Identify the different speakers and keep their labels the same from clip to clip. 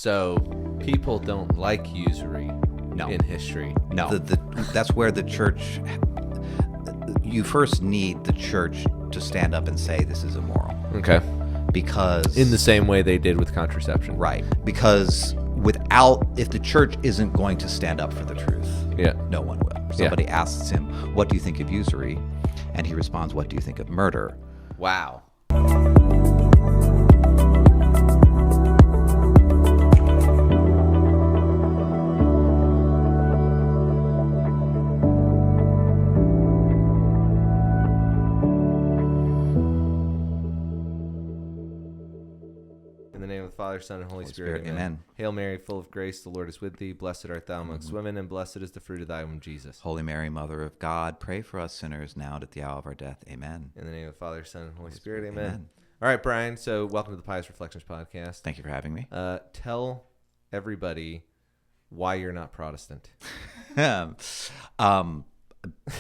Speaker 1: So people don't like usury
Speaker 2: No.
Speaker 1: in history.
Speaker 2: No, that's where the church. You first need the church to stand up and say this is immoral,
Speaker 1: Okay.
Speaker 2: because
Speaker 1: In the same way they did with contraception.
Speaker 2: right, because if the church isn't going to stand up for the truth,
Speaker 1: Yeah.
Speaker 2: no one will. Somebody asks him, "What do you think of usury?" and he responds, "What do you think of murder?"
Speaker 1: Wow. In the name of the Father, Son, and Holy Spirit.
Speaker 2: Amen.
Speaker 1: Hail Mary, full of grace, the Lord is with thee. Blessed art thou amongst women, and blessed is the fruit of thy womb, Jesus.
Speaker 2: Holy Mary, Mother of God, pray for us sinners now and at the hour of our death. Amen.
Speaker 1: In the name of the Father, Son, and Holy Spirit. Amen. All right, Brian. So welcome to the Pious Reflections podcast.
Speaker 2: Thank you for having me.
Speaker 1: Tell everybody why you're not Protestant.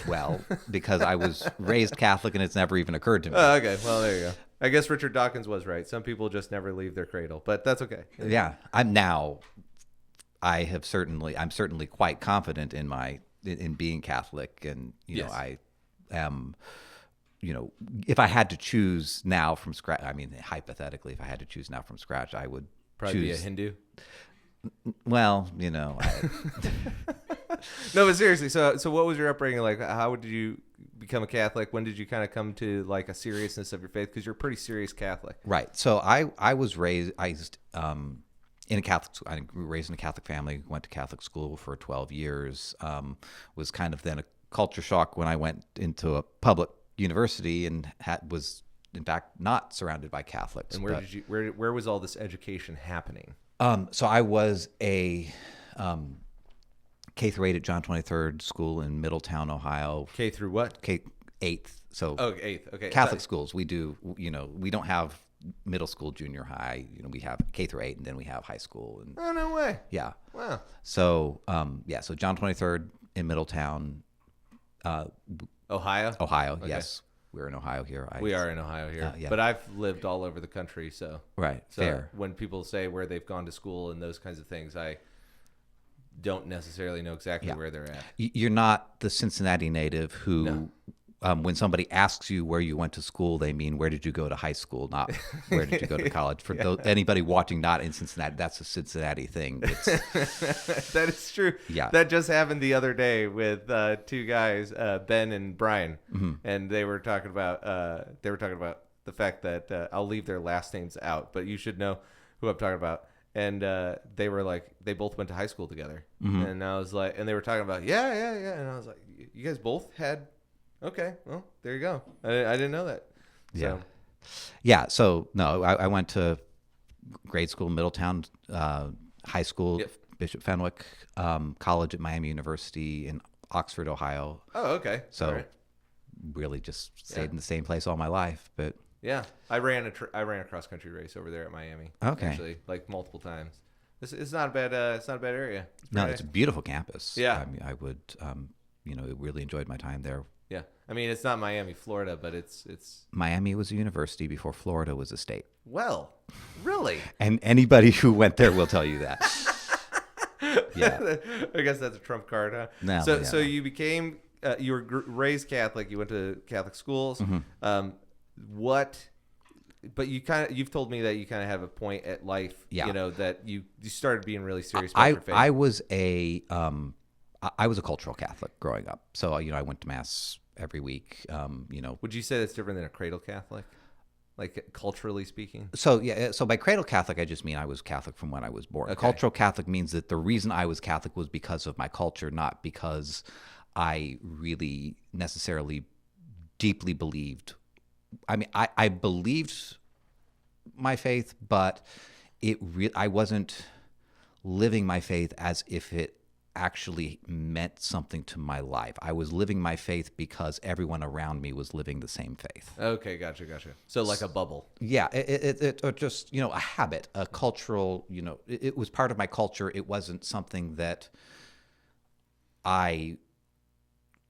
Speaker 2: Well, because I was raised Catholic and it's never even occurred to me.
Speaker 1: Okay, well, there you go. I guess Richard Dawkins was right. Some people just never leave their cradle, but that's okay.
Speaker 2: Yeah, I'm certainly quite confident in being Catholic, and
Speaker 1: Yes.
Speaker 2: I am, if I had to choose now from scratch, I mean, hypothetically, if I had to choose now from scratch, I would
Speaker 1: Probably be a
Speaker 2: choose.
Speaker 1: Hindu.
Speaker 2: Well,
Speaker 1: No, but seriously, so what was your upbringing like? How did you become a Catholic? When did you kind of come to like a seriousness of your faith? Because you're a pretty serious Catholic.
Speaker 2: right. So I was raised in a Catholic. I grew raised in a Catholic family. Went to Catholic school for 12 years. Was kind of then a culture shock when I went into a public university and was in fact not surrounded by Catholics.
Speaker 1: And where was all this education happening?
Speaker 2: So I was a K through 8 at John 23rd School in Middletown, Ohio.
Speaker 1: K through what?
Speaker 2: K 8th. So
Speaker 1: Eighth. Okay.
Speaker 2: Catholic schools, we do. We don't have middle school, junior high. We have K through 8, and then we have high school. And
Speaker 1: Oh, no way.
Speaker 2: yeah.
Speaker 1: Wow.
Speaker 2: So So John 23rd in Middletown,
Speaker 1: Ohio?
Speaker 2: Ohio. Yes, we're in Ohio here.
Speaker 1: We are in Ohio here.
Speaker 2: yeah.
Speaker 1: But I've lived all over the country, so.
Speaker 2: Right.
Speaker 1: So
Speaker 2: Fair.
Speaker 1: when people say where they've gone to school and those kinds of things, I don't necessarily know exactly where they're at.
Speaker 2: You're not the Cincinnati native who,
Speaker 1: No.
Speaker 2: When somebody asks you where you went to school, they mean where did you go to high school, not where did you go to college. For anybody watching not in Cincinnati, that's a Cincinnati thing.
Speaker 1: That is true.
Speaker 2: Yeah.
Speaker 1: That just happened the other day with two guys, Ben and Brian, and they were talking about the fact that I'll leave their last names out, but you should know who I'm talking about. And they were like, they both went to high school together, and I was like, and they were talking about yeah, and I was like, you guys both had. Okay, well, there you go. I didn't know that. So.
Speaker 2: Yeah. So no, I went to grade school in Middletown, high school, Bishop Fenwick, college at Miami University in Oxford, Ohio.
Speaker 1: Oh, okay.
Speaker 2: So
Speaker 1: All right.
Speaker 2: really just stayed in the same place all my life. But
Speaker 1: Yeah, I ran a cross country race over there at Miami.
Speaker 2: Okay.
Speaker 1: Actually, like multiple times. It's not a bad area.
Speaker 2: it's a beautiful campus.
Speaker 1: Yeah.
Speaker 2: I mean, I would really enjoyed my time there.
Speaker 1: Yeah, I mean it's not Miami, Florida, but it's.
Speaker 2: Miami was a university before Florida was a state.
Speaker 1: Well, really?
Speaker 2: And anybody who went there will tell you that. Yeah.
Speaker 1: I guess that's a trump card, huh?
Speaker 2: No,
Speaker 1: So you became you were raised Catholic. You went to Catholic schools. But you've told me that you kind of have a point at life.
Speaker 2: Yeah.
Speaker 1: That you started being really serious about your faith.
Speaker 2: I was a cultural Catholic growing up. So, I went to mass every week,
Speaker 1: Would you say that's different than a cradle Catholic? Like culturally speaking?
Speaker 2: So, yeah. So by cradle Catholic, I just mean I was Catholic from when I was born.
Speaker 1: Okay.
Speaker 2: Cultural Catholic means that the reason I was Catholic was because of my culture, not because I really necessarily deeply believed. I mean, I believed my faith, but I wasn't living my faith as if it actually meant something to my life. I was living my faith because everyone around me was living the same faith.
Speaker 1: Okay, gotcha. So like a bubble.
Speaker 2: Yeah, it or just a habit, a cultural. It was part of my culture. It wasn't something that I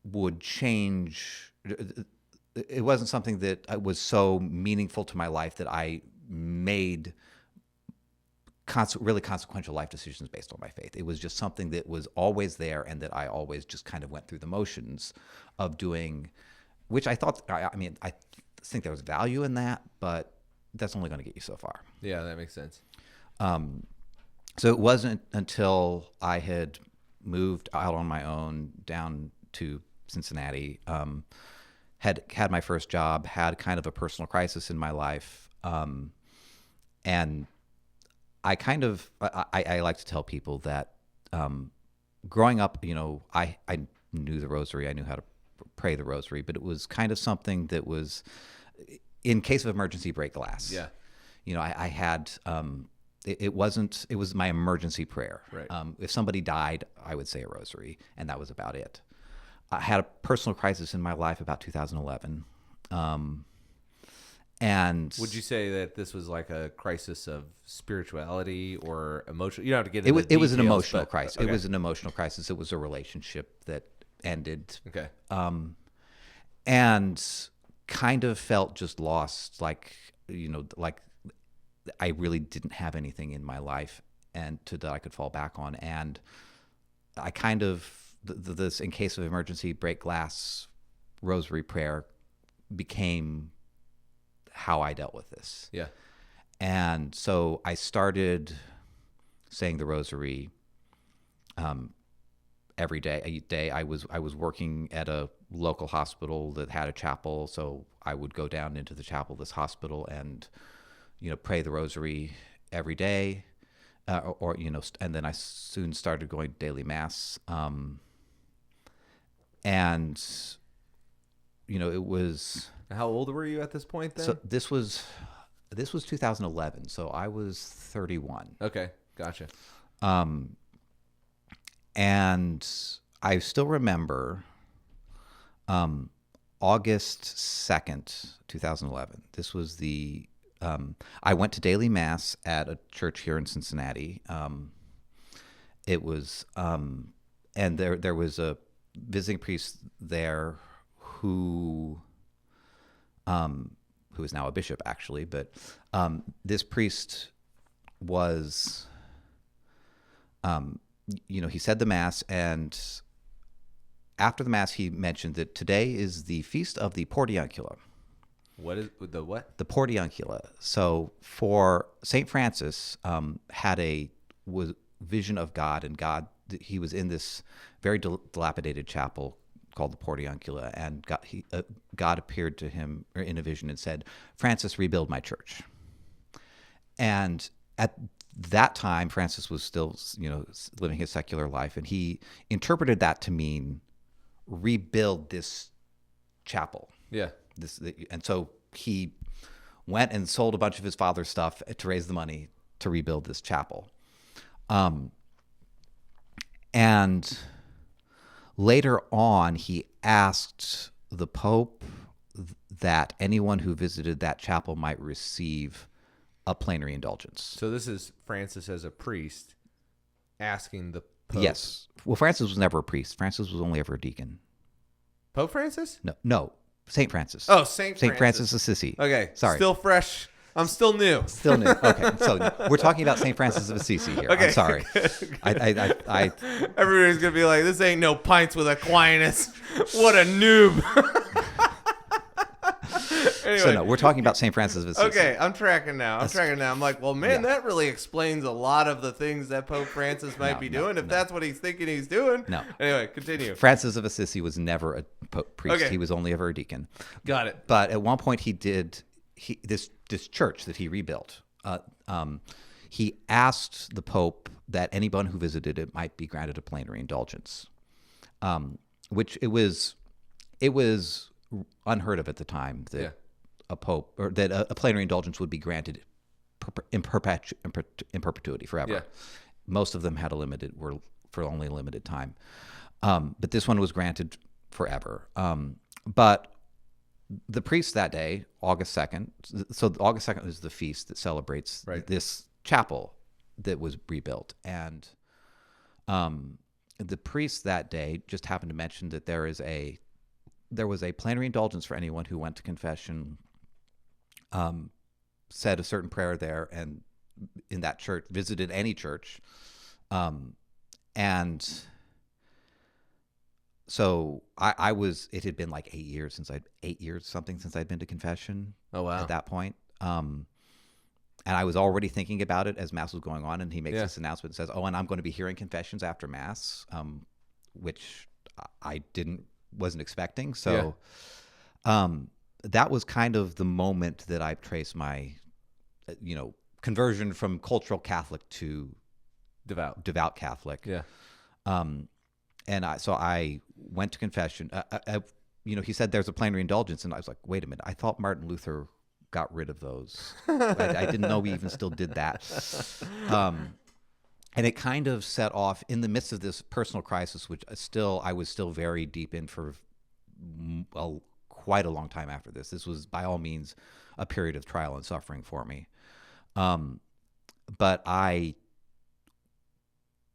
Speaker 2: would change. It wasn't something that was so meaningful to my life that I made really consequential life decisions based on my faith. It was just something that was always there, and that I always just kind of went through the motions of doing, which I thought, I mean, I think there was value in that, but that's only going to get you so far.
Speaker 1: Yeah, that makes sense.
Speaker 2: So it wasn't until I had moved out on my own down to Cincinnati, had my first job, had kind of a personal crisis in my life, and I kind of I like to tell people that growing up, I knew the rosary, I knew how to pray the rosary, but it was kind of something that was, in case of emergency, break glass.
Speaker 1: Yeah.
Speaker 2: I had it was my emergency prayer.
Speaker 1: Right.
Speaker 2: If somebody died, I would say a rosary, and that was about it. I had a personal crisis in my life about 2011. And
Speaker 1: would you say that this was like a crisis of spirituality or emotional? You don't have to get
Speaker 2: it
Speaker 1: into
Speaker 2: was
Speaker 1: the
Speaker 2: it was an
Speaker 1: details,
Speaker 2: emotional
Speaker 1: but-
Speaker 2: crisis.
Speaker 1: okay.
Speaker 2: It was an emotional crisis. It was a relationship that ended.
Speaker 1: Okay.
Speaker 2: And kind of felt just lost, like I really didn't have anything in my life and that I could fall back on. And I kind of this, in case of emergency, break glass rosary prayer became how I dealt with this.
Speaker 1: Yeah.
Speaker 2: And so I started saying the rosary every day. I was working at a local hospital that had a chapel, so I would go down into the chapel of this hospital and pray the rosary every day, and then I soon started going to daily mass, and it was.
Speaker 1: How old were you at this point then?
Speaker 2: So this was 2011. So I was 31.
Speaker 1: Okay, gotcha.
Speaker 2: And I still remember August 2nd, 2011. This was I went to daily mass at a church here in Cincinnati. It was, and there was a visiting priest there who is now a bishop, actually. But this priest was, he said the mass, and after the mass, he mentioned that today is the feast of the Portiuncula.
Speaker 1: What is the what?
Speaker 2: The Portiuncula. So for Saint Francis, had a vision of God, and he was in this very dilapidated chapel called the Portiuncula, and God appeared to him in a vision and said, "Francis, rebuild my church." And at that time, Francis was still, living his secular life, and he interpreted that to mean rebuild this chapel.
Speaker 1: Yeah.
Speaker 2: And so he went and sold a bunch of his father's stuff to raise the money to rebuild this chapel. And later on, he asked the Pope that anyone who visited that chapel might receive a plenary indulgence.
Speaker 1: So this is Francis as a priest asking the Pope.
Speaker 2: Yes. Well, Francis was never a priest. Francis was only ever a deacon.
Speaker 1: Pope Francis?
Speaker 2: No. Saint Francis.
Speaker 1: Oh, Saint
Speaker 2: Francis of Assisi.
Speaker 1: Okay.
Speaker 2: Sorry.
Speaker 1: Still fresh. I'm still new.
Speaker 2: Still new. Okay. So we're talking about Saint Francis of Assisi here.
Speaker 1: Okay.
Speaker 2: I'm sorry. I
Speaker 1: Everybody's going to be like, this ain't no pints with Aquinas. What a noob. Anyway.
Speaker 2: So no, we're talking about Saint Francis of Assisi.
Speaker 1: Okay, I'm tracking now. I'm like, well, man, that really explains a lot of the things that Pope Francis might be doing, if that's what he's thinking he's doing.
Speaker 2: No.
Speaker 1: Anyway, continue.
Speaker 2: Francis of Assisi was never a priest.
Speaker 1: Okay.
Speaker 2: He was only ever a deacon.
Speaker 1: Got it.
Speaker 2: But at one point, this church that he rebuilt. He asked the Pope that anyone who visited it might be granted a plenary indulgence, which it was unheard of at the time that a pope or that a plenary indulgence would be granted in perpetuity forever.
Speaker 1: Yeah.
Speaker 2: Most of them were for only a limited time, but this one was granted forever. But the priest that day, August 2nd, so August 2nd is the feast that celebrates this chapel that was rebuilt, and the priest that day just happened to mention that there was a plenary indulgence for anyone who went to confession, said a certain prayer there, and in that church, visited any church. And so I was, it had been like 8 years since I'd been to confession.
Speaker 1: Oh, wow.
Speaker 2: At that point. And I was already thinking about it as Mass was going on, and he makes this announcement and says, "Oh, and I'm going to be hearing confessions after Mass," which I wasn't expecting. So that was kind of the moment that I traced my, conversion from cultural Catholic to devout Catholic.
Speaker 1: Yeah.
Speaker 2: And I went to confession. He said there's a plenary indulgence, and I was like, wait a minute, I thought Martin Luther got rid of those. I didn't know we even still did that. And it kind of set off in the midst of this personal crisis, which I was still very deep in for quite a long time after this. This was by all means a period of trial and suffering for me. But I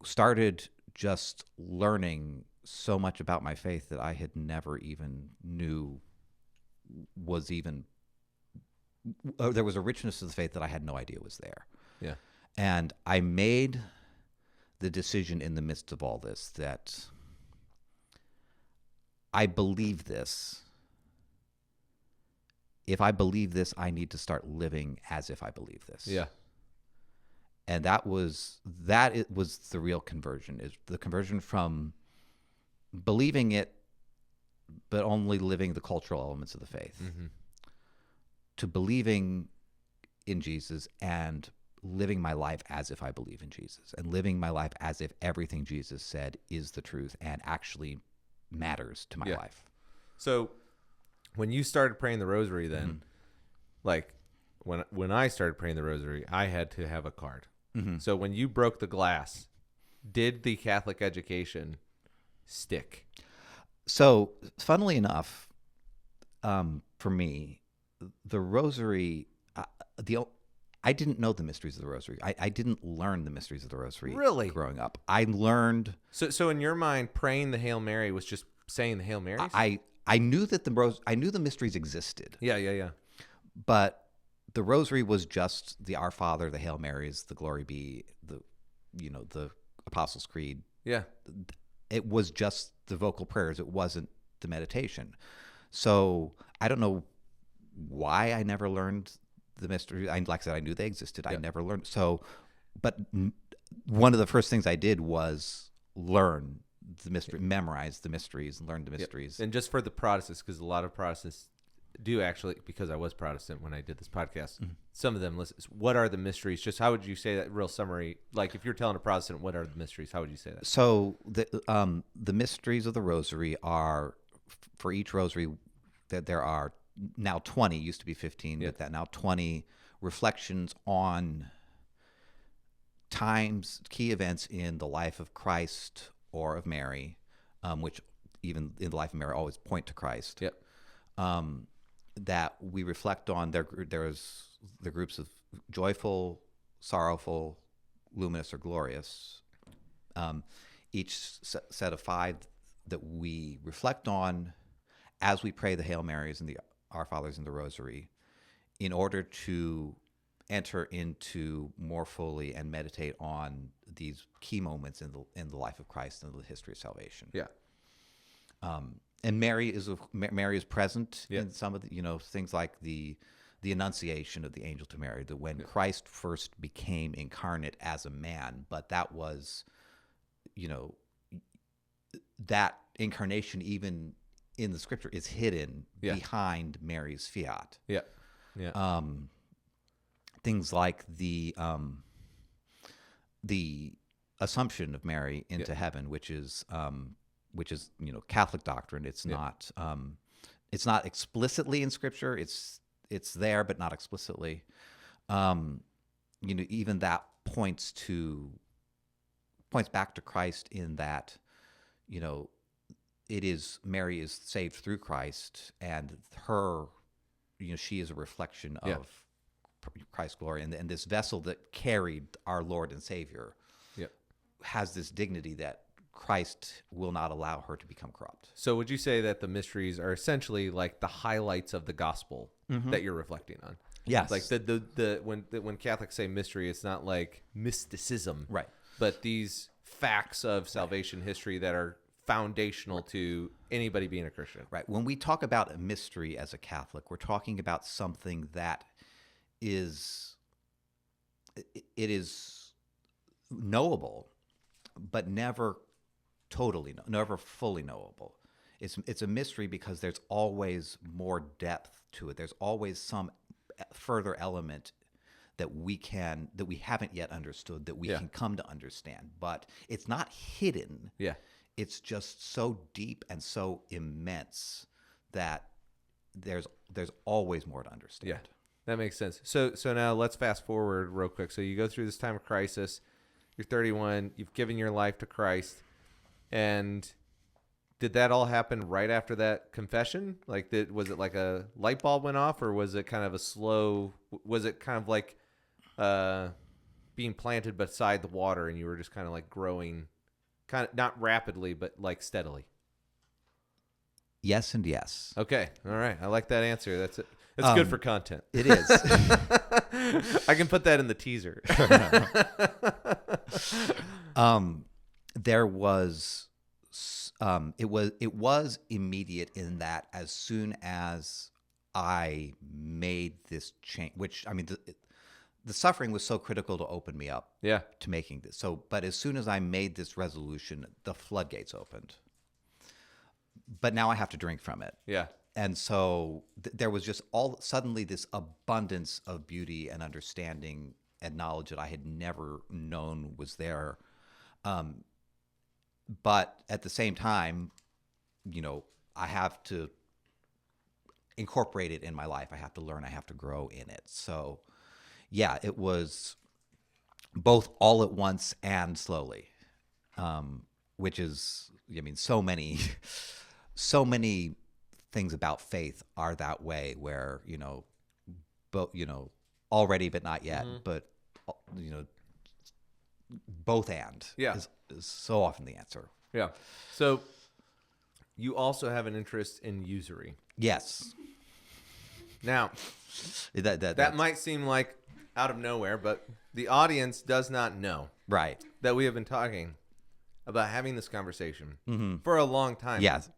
Speaker 2: started just learning so much about my faith that I had never even knew was even. There was a richness to the faith that I had no idea was there.
Speaker 1: Yeah.
Speaker 2: And I made the decision in the midst of all this that I believe this. If I believe this, I need to start living as if I believe this.
Speaker 1: Yeah.
Speaker 2: And it was the real conversion, is the conversion from believing it, but only living the cultural elements of the faith, to believing in Jesus and living my life as if I believe in Jesus, and living my life as if everything Jesus said is the truth and actually matters to my life.
Speaker 1: So when you started praying the rosary then, like when I started praying the rosary, I had to have a card. So when you broke the glass, did the Catholic education stick?
Speaker 2: So funnily enough, for me, the rosary, I didn't know the mysteries of the rosary. I didn't learn the mysteries of the rosary
Speaker 1: Really?
Speaker 2: growing up. I learned.
Speaker 1: So in your mind, praying the Hail Mary was just saying the Hail Marys?
Speaker 2: I knew that I knew the mysteries existed.
Speaker 1: Yeah.
Speaker 2: But the rosary was just the Our Father, the Hail Marys, the Glory Be, the Apostles' Creed.
Speaker 1: Yeah.
Speaker 2: It was just the vocal prayers. It wasn't the meditation. So I don't know why I never learned the mystery. Like I said, I knew they existed. I never learned. So, but one of the first things I did was learn the mystery, memorize the mysteries, and learn the mysteries.
Speaker 1: And just for the Protestants, because a lot of Protestants do actually, because I was Protestant when I did this podcast, some of them listen. What are the mysteries? Just how would you say that real summary? Like if you're telling a Protestant, what are the mysteries? How would you say that?
Speaker 2: So the mysteries of the rosary are, for each rosary, that there are now 20, used to be 15, but that now 20 reflections on key events in the life of Christ or of Mary, which even in the life of Mary always point to Christ.
Speaker 1: Yep.
Speaker 2: That we reflect on. There's the groups of joyful, sorrowful, luminous, or glorious. Each set of 5 that we reflect on as we pray the Hail Marys and the Our Fathers and the Rosary, in order to enter into more fully and meditate on these key moments in the life of Christ and the history of salvation.
Speaker 1: Yeah.
Speaker 2: And Mary is present in some of the things like the Annunciation of the angel to Mary, that when Christ first became incarnate as a man, but that was, that incarnation even in the Scripture is hidden behind Mary's fiat.
Speaker 1: Yeah.
Speaker 2: Things like the Assumption of Mary into heaven, which is Catholic doctrine. It's not explicitly in Scripture. It's there, but not explicitly. Even that points back to Christ in that, Mary is saved through Christ, and her, she is a reflection of Christ's glory, and this vessel that carried our Lord and Savior has this dignity that Christ will not allow her to become corrupt.
Speaker 1: So would you say that the mysteries are essentially like the highlights of the gospel that you're reflecting on?
Speaker 2: Yes.
Speaker 1: Like when Catholics say mystery, it's not like mysticism,
Speaker 2: Right.
Speaker 1: but these facts of salvation history that are foundational to anybody being a Christian.
Speaker 2: Right. When we talk about a mystery as a Catholic, we're talking about something that is it is knowable, but never never fully knowable. It's a mystery because there's always more depth to it. There's always some further element that we haven't yet understood, that we can come to understand. But it's not hidden.
Speaker 1: Yeah.
Speaker 2: It's just so deep and so immense that there's always more to understand.
Speaker 1: Yeah, that makes sense. So now let's fast forward real quick. So you go through this time of crisis. You're 31. You've given your life to Christ, and did that all happen right after that confession? Like, was it like a light bulb went off, or was it kind of a slow? Was it kind of like being planted beside the water, and you were just kind of like growing, kind of not rapidly, but like steadily?
Speaker 2: Yes and yes.
Speaker 1: Okay. All right. I like that answer. That's it. It's good for content.
Speaker 2: It is.
Speaker 1: I can put that in the teaser.
Speaker 2: There was, it was immediate in that as soon as I made this change, which, I mean, the suffering was so critical to open me up to making this. So, but as soon as I made this resolution, the floodgates opened. But now I have to drink from it.
Speaker 1: Yeah.
Speaker 2: And so there was just suddenly this abundance of beauty and understanding and knowledge that I had never known was there. But at the same time, I have to incorporate it in my life. I have to learn. I have to grow in it. So, yeah, it was both all at once and slowly, which is, I mean, so many things about faith are that way, where already but not yet, but both and is so often the answer.
Speaker 1: Yeah. So you also have an interest in usury.
Speaker 2: Yes.
Speaker 1: Now that might seem like out of nowhere, but the audience does not know that we have been talking about having this conversation for a long time.
Speaker 2: Yes.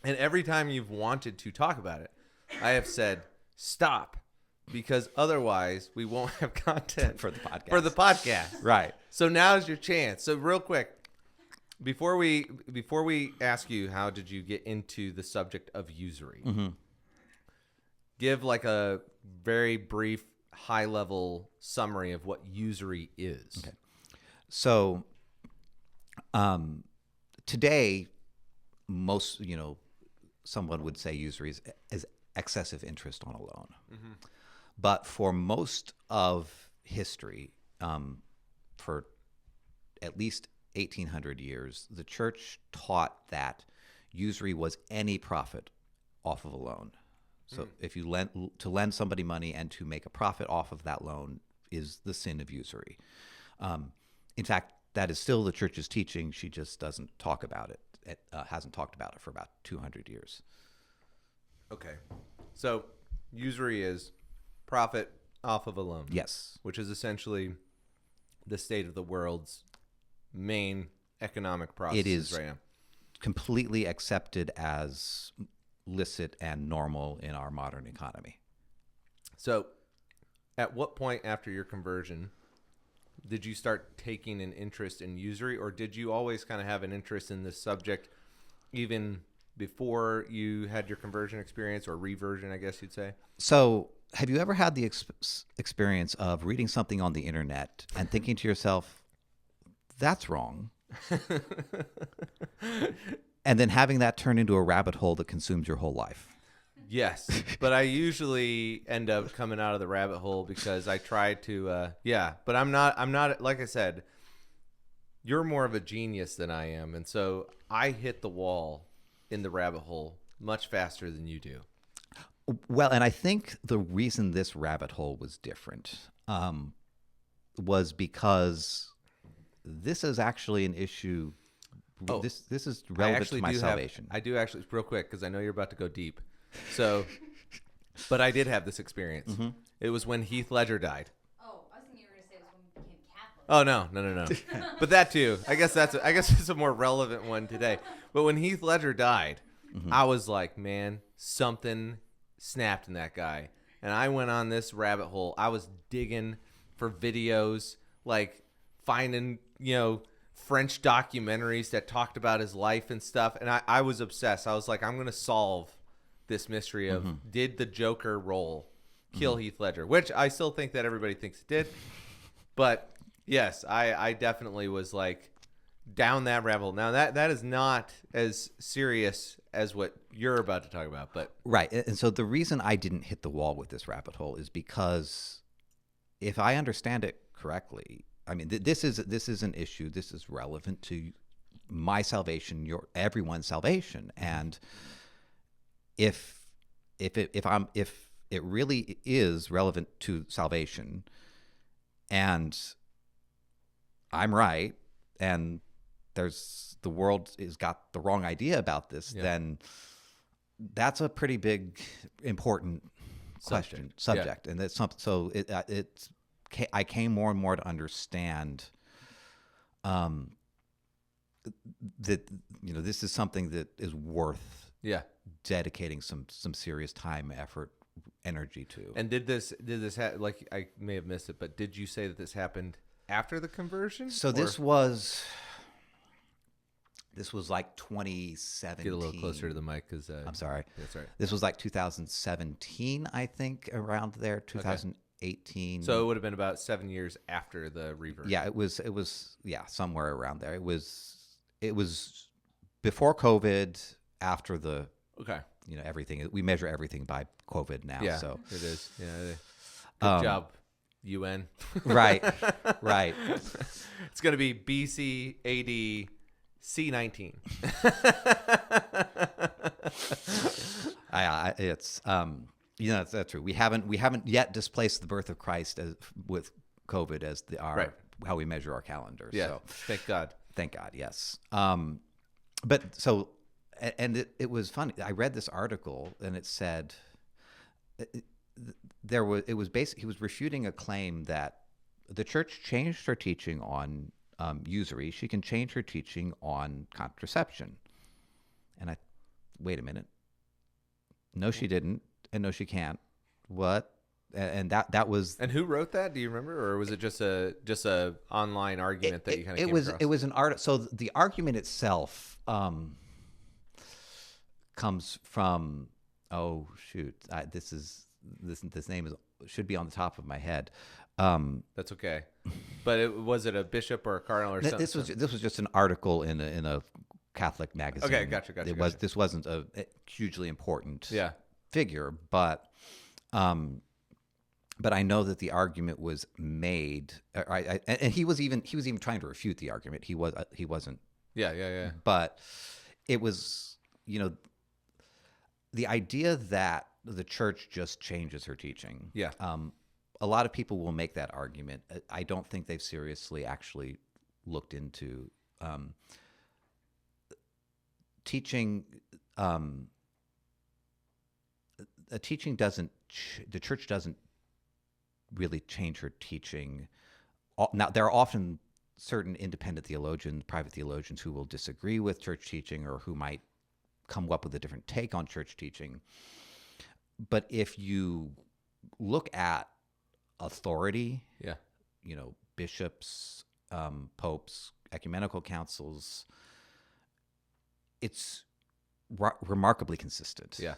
Speaker 1: And every time you've wanted to talk about it, I have said, stop, because otherwise we won't have content
Speaker 2: for the podcast.
Speaker 1: Right. So now's your chance. So real quick, before we ask you how did you get into the subject of usury, give like a very brief, high-level summary of what usury is.
Speaker 2: Okay. So today, most, someone would say usury is excessive interest on a loan. But for most of history, for at least 1,800 years, the church taught that usury was any profit off of a loan. So if you lend somebody money and to make a profit off of that loan is the sin of usury. In fact, that is still the church's teaching. She just doesn't talk about it. It hasn't talked about it for about 200 years.
Speaker 1: Okay. So usury is profit off of a loan.
Speaker 2: Yes.
Speaker 1: Which is essentially the state of the world's main economic process.
Speaker 2: It is
Speaker 1: right now.
Speaker 2: Completely accepted as licit and normal in our modern economy.
Speaker 1: So at what point after your conversion did you start taking an interest in usury, or did you always kind of have an interest in this subject even before you had your conversion experience, or reversion, I guess you'd say?
Speaker 2: So have you ever had the experience of reading something on the internet and thinking to yourself, that's wrong, and then having that turn into a rabbit hole that consumes your whole life?
Speaker 1: Yes, but I usually end up coming out of the rabbit hole because I try to, but I'm not, like I said, you're more of a genius than I am. And so I hit the wall in the rabbit hole much faster than you do.
Speaker 2: Well, and I think the reason this rabbit hole was different was because this is actually an issue. This is relevant to my salvation.
Speaker 1: I do actually, real quick, because I know you're about to go deep. So, but I did have this experience. It was when Heath Ledger died.
Speaker 3: Oh, I was thinking you were going to say it was when we became Catholic.
Speaker 1: Oh no. But that too. I guess it's a more relevant one today. But when Heath Ledger died, I was like, man, something snapped in that guy. And I went on this rabbit hole. I was digging for videos, like finding, French documentaries that talked about his life and stuff. And I was obsessed. I was like, I'm going to solve this mystery of did the Joker role kill Heath Ledger, which I still think that everybody thinks it did. But yes, I definitely was like down that rabbit hole. Now that is not as serious as what you're about to talk about, but
Speaker 2: right. And so the reason I didn't hit the wall with this rabbit hole is because if I understand it correctly, I mean, this is an issue. This is relevant to my salvation, everyone's salvation, and if it really is relevant to salvation, and I'm right, and the world has got the wrong idea about this, then that's a pretty big, important subject, and that's something. So I came more and more to understand that this is something that is worth dedicating some serious time, effort, energy to.
Speaker 1: And did this like, I may have missed it, but did you say that this happened after the conversion?
Speaker 2: So this was like 2017.
Speaker 1: Get a little closer to the mic, because
Speaker 2: I'm sorry.
Speaker 1: That's right.
Speaker 2: This was like 2017, I think, around there, 2018.
Speaker 1: So it would have been about 7 years after the reversion.
Speaker 2: Yeah, it was somewhere around there. It was before COVID, after the everything. We measure everything by COVID now.
Speaker 1: Yeah,
Speaker 2: so
Speaker 1: it is. Yeah. Good job, UN.
Speaker 2: Right.
Speaker 1: It's going to be BC AD C19.
Speaker 2: It's that's true. We haven't yet displaced the birth of Christ with COVID as how we measure our calendars.
Speaker 1: Yeah.
Speaker 2: So,
Speaker 1: thank God.
Speaker 2: Thank God. Yes. But so, and it was funny. I read this article and it said he was refuting a claim that the church changed her teaching on usury. She can change her teaching on contraception. And wait a minute. No, she didn't, and no, she can't. What? And that was.
Speaker 1: And who wrote that? Do you remember, or was it just a online argument that you kind of came across?
Speaker 2: It was an art. So the argument itself comes from. Oh shoot! This name should be on the top of my head.
Speaker 1: That's okay. But was it a bishop or a cardinal or something?
Speaker 2: This was just an article in a Catholic magazine.
Speaker 1: Okay, gotcha.
Speaker 2: This wasn't a hugely important figure, but I know that the argument was made, and he was even trying to refute the argument. He wasn't.
Speaker 1: Yeah.
Speaker 2: But it was, the idea that the church just changes her teaching.
Speaker 1: Yeah.
Speaker 2: A lot of people will make that argument. I don't think they've seriously actually looked into teaching. The church doesn't really change her teaching. Now, there are often certain independent theologians, private theologians, who will disagree with church teaching or who might come up with a different take on church teaching. But if you look at authority, bishops, popes, ecumenical councils, it's remarkably consistent.
Speaker 1: Yeah.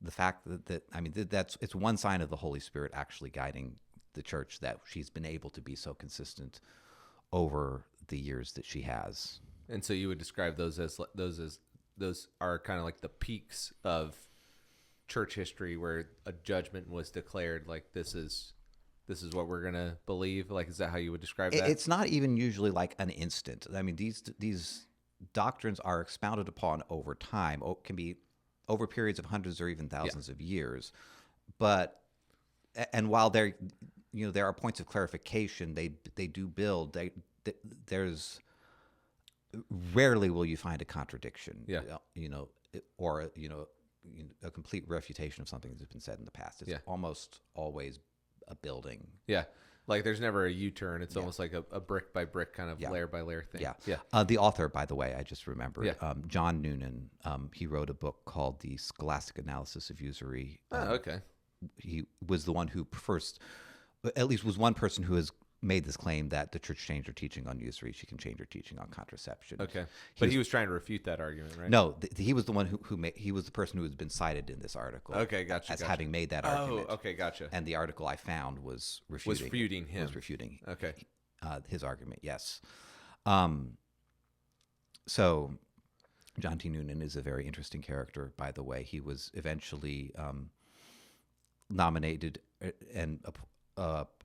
Speaker 2: The fact that it's one sign of the Holy Spirit actually guiding the church that she's been able to be so consistent over the years that she has.
Speaker 1: And so you would describe those are kind of like the peaks of church history, where a judgment was declared, like this is what we're gonna believe. Like, is that how you would describe that?
Speaker 2: It's not even usually like an instant. I mean, these doctrines are expounded upon over time. Can be over periods of hundreds or even thousands of years. But while there are points of clarification, they do build. There's rarely will you find a contradiction.
Speaker 1: Yeah.
Speaker 2: Or a complete refutation of something that's been said in the past. It's
Speaker 1: Yeah.
Speaker 2: almost always a building.
Speaker 1: Yeah. Like there's never a U-turn. It's almost like a brick by brick kind of layer by layer thing.
Speaker 2: Yeah.
Speaker 1: Yeah.
Speaker 2: The author, by the way, I just remembered,
Speaker 1: Yeah.
Speaker 2: John Noonan, he wrote a book called The Scholastic Analysis of Usury.
Speaker 1: Okay.
Speaker 2: He was the one who first, at least was one person who has made this claim that the church changed her teaching on usury. She can change her teaching on contraception.
Speaker 1: Okay. But he was trying to refute that argument, right?
Speaker 2: No, he was the one he was the person who has been cited in this article.
Speaker 1: Okay, gotcha.
Speaker 2: As having made that argument.
Speaker 1: Oh, okay, gotcha.
Speaker 2: And the article I found was refuting
Speaker 1: him.
Speaker 2: Was refuting
Speaker 1: Okay.
Speaker 2: His argument, yes. So John T. Noonan is a very interesting character, by the way. He was eventually nominated and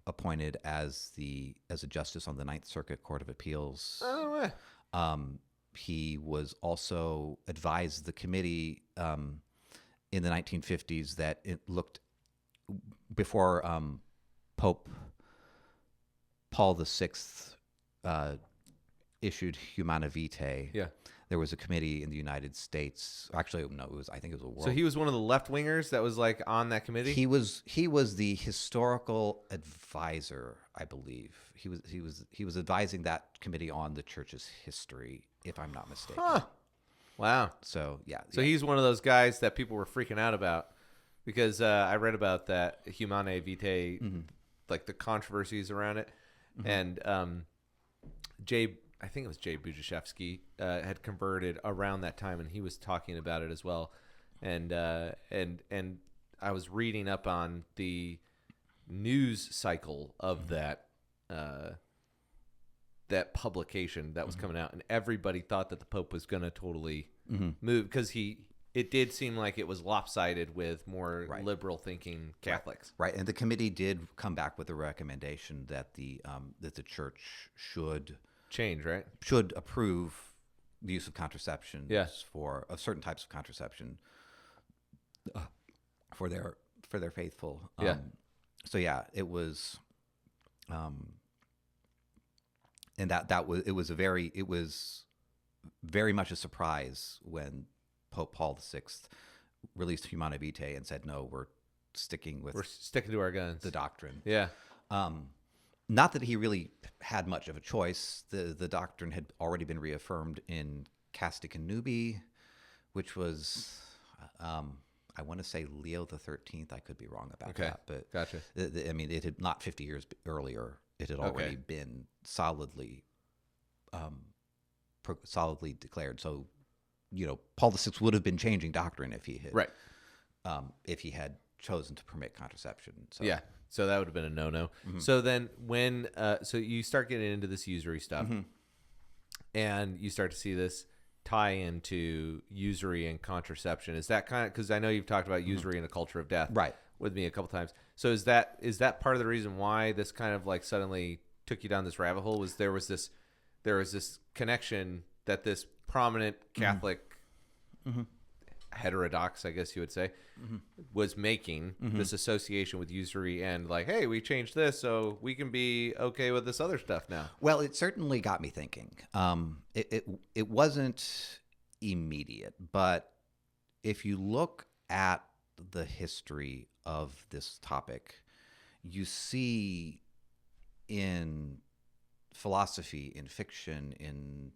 Speaker 2: appointed as a justice on the Ninth Circuit Court of Appeals.
Speaker 1: Oh,
Speaker 2: He was also advised the committee in the 1950s that it looked before Pope Paul VI issued Humana Vitae.
Speaker 1: yeah.
Speaker 2: There was a committee in the United States. Actually, no, I think it was a world.
Speaker 1: So he was one of the left wingers that was like on that committee.
Speaker 2: He was the historical advisor, I believe. He was advising that committee on the church's history, if I'm not mistaken.
Speaker 1: Huh. Wow.
Speaker 2: So yeah.
Speaker 1: So he's one of those guys that people were freaking out about because I read about that Humanae Vitae, like the controversies around it, and I think it was Jay Budziszewski had converted around that time, and he was talking about it as well. And I was reading up on the news cycle of that publication that was coming out, and everybody thought that the Pope was going to totally move because it did seem like it was lopsided with more liberal thinking Catholics.
Speaker 2: Right, and the committee did come back with a recommendation that the church should approve the use of contraception of certain types of contraception for their faithful. So yeah, it was, and it was very much a surprise when Pope Paul VI released Humana Vitae and said, no, we're sticking
Speaker 1: to our guns.
Speaker 2: The doctrine.
Speaker 1: Yeah.
Speaker 2: Not that he really had much of a choice. The doctrine had already been reaffirmed in Casti Connubii, which was, I want to say Leo the 13th. I could be wrong about that, but
Speaker 1: gotcha.
Speaker 2: I mean, it had not 50 years earlier. It had already been solidly declared. So, Paul VI would have been changing doctrine if he had chosen to permit contraception. So.
Speaker 1: Yeah. So that would have been a no-no. So then when so you start getting into this usury stuff and you start to see this tie into usury and contraception. Is that kind of, because I know you've talked about usury and a culture of death with me a couple times. So is that part of the reason why this kind of like suddenly took you down this rabbit hole? There was this connection that this prominent Catholic heterodox, I guess you would say, was making this association with usury and like, hey, we changed this so we can be okay with this other stuff now.
Speaker 2: Well, it certainly got me thinking. It wasn't immediate, but if you look at the history of this topic, you see in philosophy, in fiction, in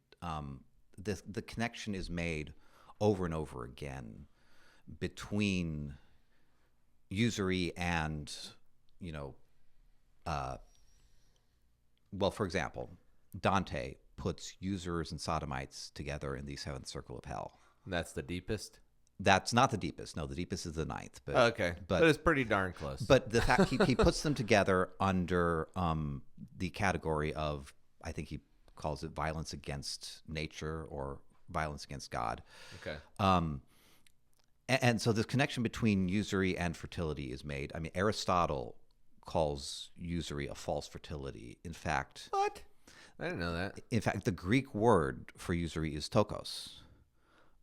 Speaker 2: the connection is made over and over again between usury and, for example, Dante puts usurers and sodomites together in the seventh circle of hell.
Speaker 1: And that's the deepest?
Speaker 2: That's not the deepest. No, the deepest is the ninth. But,
Speaker 1: okay. But it's pretty darn close.
Speaker 2: But the fact he puts them together under the category of, I think he calls it violence against nature or violence against God.
Speaker 1: Okay.
Speaker 2: And so this connection between usury and fertility is made. I mean, Aristotle calls usury a false fertility. In fact...
Speaker 1: What? I didn't know that.
Speaker 2: In fact, the Greek word for usury is tokos.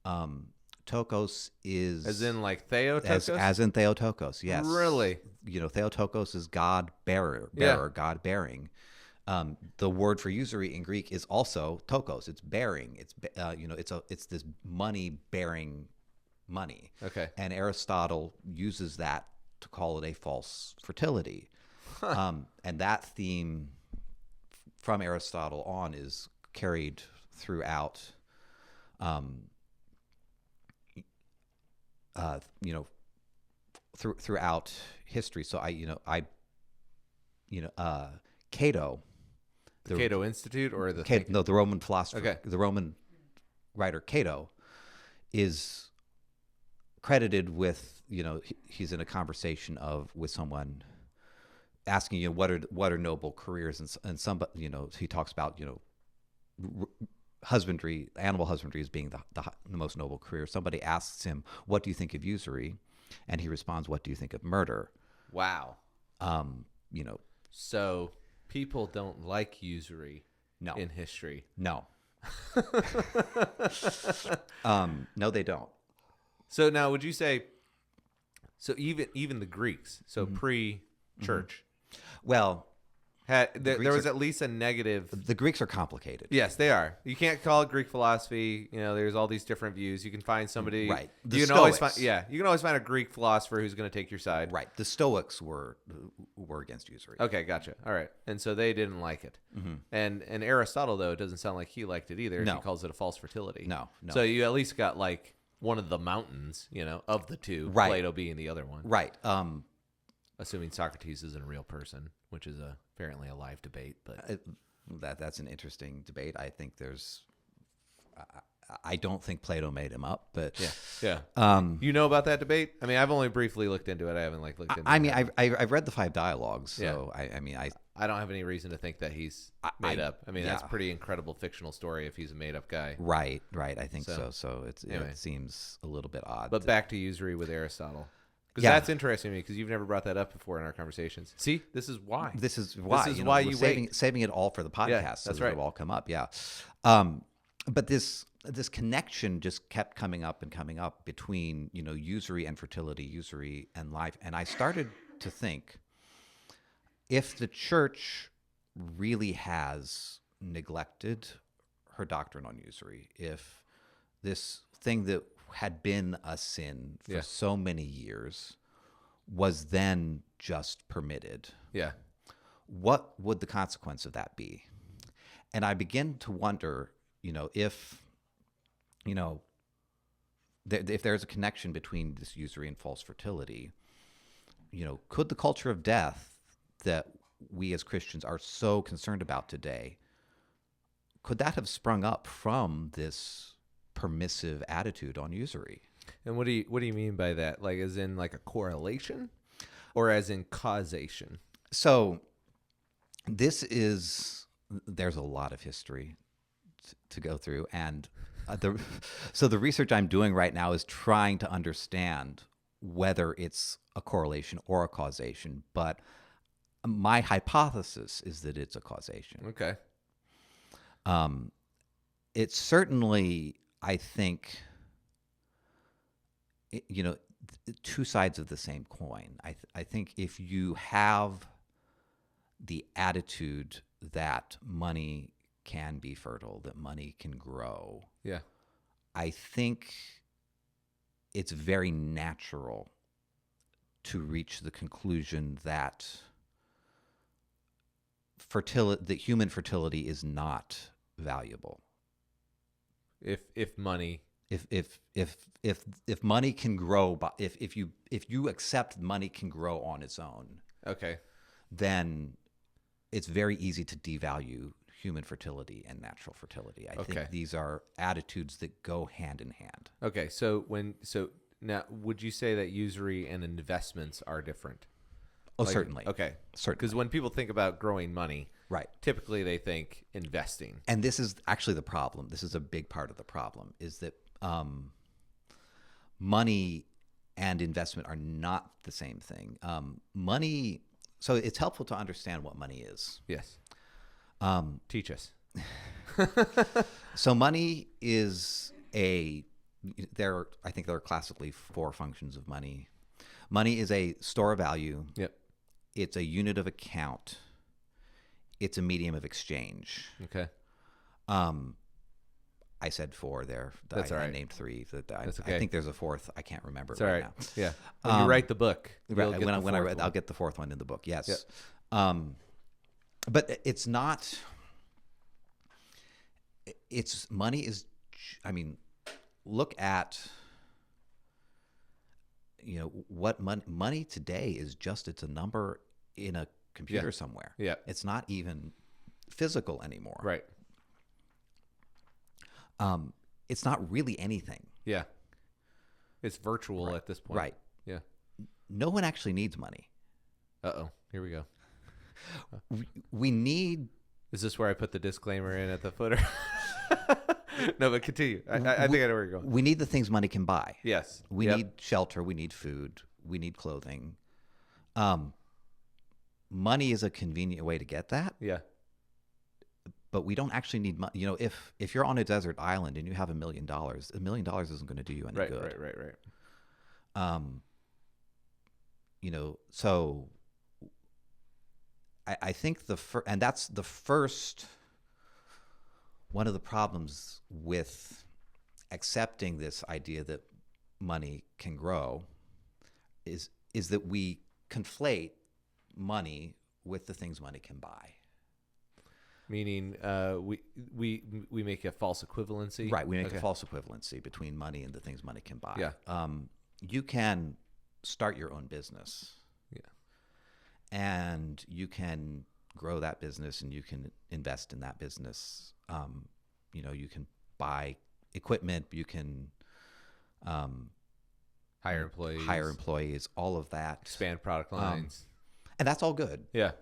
Speaker 2: Tokos is...
Speaker 1: As in like Theotokos?
Speaker 2: As in Theotokos, yes.
Speaker 1: Really?
Speaker 2: Theotokos is God bearer, God bearing. The word for usury in Greek is also tokos. It's bearing. It's it's this money bearing money.
Speaker 1: Okay.
Speaker 2: And Aristotle uses that to call it a false fertility. And that theme from Aristotle on is carried throughout, throughout history. So Cato,
Speaker 1: The Cato Institute or the
Speaker 2: the Roman philosopher,
Speaker 1: Okay.
Speaker 2: the Roman writer Cato, is credited with, he's in a conversation with someone asking, what are noble careers, and somebody, he talks about, husbandry, animal husbandry as being the most noble career. Somebody asks him, what do you think of usury? And he responds, what do you think of murder?
Speaker 1: Wow.
Speaker 2: You know,
Speaker 1: So people don't like usury
Speaker 2: no,
Speaker 1: in history.
Speaker 2: no, no, they don't.
Speaker 1: So now would you say, so even the Greeks, so pre-church,
Speaker 2: Well,
Speaker 1: there
Speaker 2: Greeks
Speaker 1: was at least a negative.
Speaker 2: the Greeks are complicated.
Speaker 1: Yes, they are. You can't call it Greek philosophy. There's all these different views. You can find somebody.
Speaker 2: Right.
Speaker 1: You can always find. Yeah, you can always find a Greek philosopher who's going to take your side.
Speaker 2: Right. The Stoics were against usury.
Speaker 1: Okay, gotcha. All right, and so they didn't like it. And Aristotle, though, it doesn't sound like he liked it either.
Speaker 2: No.
Speaker 1: He calls it a false fertility.
Speaker 2: No.
Speaker 1: So you at least got like one of the mountains, of the two.
Speaker 2: Right.
Speaker 1: Plato being the other one.
Speaker 2: Right.
Speaker 1: Assuming Socrates isn't a real person, which is apparently a live debate, but
Speaker 2: That's an interesting debate. I think I don't think Plato made him up, but
Speaker 1: yeah. You know about that debate? I mean, I've only briefly looked into it. I haven't looked into it.
Speaker 2: I mean, I've read the 5 dialogues, so
Speaker 1: Yeah. I don't have any reason to think that he's made up. I mean, that's a pretty incredible fictional story if he's a made up guy.
Speaker 2: Right. I think so. So
Speaker 1: anyway.
Speaker 2: it seems a little bit odd.
Speaker 1: But back to usury with Aristotle. Because
Speaker 2: Yeah.
Speaker 1: that's interesting to me because you've never brought that up before in our conversations. See, this is why.
Speaker 2: This is why.
Speaker 1: This is why
Speaker 2: we're
Speaker 1: you
Speaker 2: saving it all for the podcast.
Speaker 1: Yeah,
Speaker 2: so
Speaker 1: that's
Speaker 2: that
Speaker 1: right.
Speaker 2: it'll all come up. Yeah. But this connection just kept coming up between usury and fertility, usury and life, and I started to think, if the church really has neglected her doctrine on usury, if this thing that had been a sin for so many years was then just permitted,
Speaker 1: Yeah.
Speaker 2: what would the consequence of that be? And I begin to wonder, if there's a connection between this usury and false fertility, could the culture of death that we as Christians are so concerned about today, could that have sprung up from this permissive attitude on usury?
Speaker 1: And what do you mean by that? Like, as in like a correlation, or as in causation?
Speaker 2: So there's a lot of history to go through, and the research I'm doing right now is trying to understand whether it's a correlation or a causation, but my hypothesis is that it's a causation.
Speaker 1: Okay.
Speaker 2: It's certainly, I think, two sides of the same coin. I think if you have the attitude that money can be fertile, that money can grow,
Speaker 1: Yeah.
Speaker 2: I think it's very natural to reach the conclusion that human fertility is not valuable.
Speaker 1: If money.
Speaker 2: If money can grow, if you accept money can grow on its own,
Speaker 1: Okay.
Speaker 2: then it's very easy to devalue human fertility and natural fertility. I think these are attitudes that go hand in hand.
Speaker 1: Okay. So now, would you say that usury and investments are different?
Speaker 2: Oh, certainly.
Speaker 1: Okay.
Speaker 2: Certainly.
Speaker 1: Because when people think about growing money,
Speaker 2: Right.
Speaker 1: typically they think investing.
Speaker 2: And this is actually the problem. This is a big part of the problem, is that money and investment are not the same thing. Money, so it's helpful to understand what money is.
Speaker 1: Yes. Teach us.
Speaker 2: So money is I think there are classically 4 functions of money. Money is a store of value.
Speaker 1: Yep.
Speaker 2: It's a unit of account. It's a medium of exchange.
Speaker 1: Okay.
Speaker 2: I said 4 there.
Speaker 1: That's all
Speaker 2: I
Speaker 1: right.
Speaker 2: named 3.
Speaker 1: That's
Speaker 2: I
Speaker 1: okay.
Speaker 2: think there's a 4th. I can't remember
Speaker 1: It's
Speaker 2: it
Speaker 1: all
Speaker 2: right
Speaker 1: right.
Speaker 2: now.
Speaker 1: Yeah. When you write the book, you'll get
Speaker 2: When
Speaker 1: the
Speaker 2: I
Speaker 1: fourth
Speaker 2: read,
Speaker 1: one.
Speaker 2: I'll get the 4th one in the book. Yes.
Speaker 1: Yep.
Speaker 2: But it's not. It's money is. I mean, look at. What money today is just. It's a number in a computer somewhere.
Speaker 1: Yeah.
Speaker 2: It's not even physical anymore.
Speaker 1: Right.
Speaker 2: It's not really anything.
Speaker 1: Yeah. It's virtual at this point.
Speaker 2: Right.
Speaker 1: Yeah.
Speaker 2: No one actually needs money.
Speaker 1: Uh-oh. Here we go.
Speaker 2: We need.
Speaker 1: Is this where I put the disclaimer in at the footer? No, but continue. I think I know where you're going.
Speaker 2: We need the things money can buy.
Speaker 1: Yes.
Speaker 2: We need shelter. We need food. We need clothing. Money is a convenient way to get that.
Speaker 1: Yeah.
Speaker 2: But we don't actually need money. If you're on a desert island and you have $1 million, $1 million isn't going to do you any good.
Speaker 1: Right.
Speaker 2: So I think and that's the first one of the problems with accepting this idea that money can grow is that we conflate money with the things money can buy.
Speaker 1: Meaning, we make a false equivalency.
Speaker 2: Right, we make a false equivalency between money and the things money can buy.
Speaker 1: Yeah.
Speaker 2: You can start your own business.
Speaker 1: Yeah.
Speaker 2: And you can grow that business, and you can invest in that business. You can buy equipment. You can
Speaker 1: hire employees,
Speaker 2: all of that.
Speaker 1: expand product lines,
Speaker 2: and that's all good.
Speaker 1: Yeah.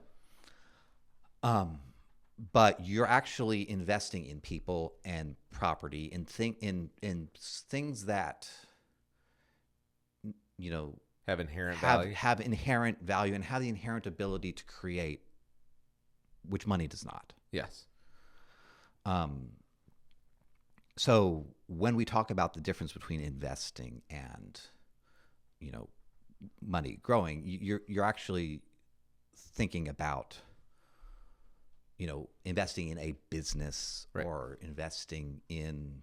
Speaker 2: But you're actually investing in people and property and things that
Speaker 1: Have inherent value.
Speaker 2: have inherent value and have the inherent ability to create, which money does not.
Speaker 1: Yes.
Speaker 2: So when we talk about the difference between investing and, money growing, you're actually thinking about, investing in a business,
Speaker 1: right,
Speaker 2: or investing in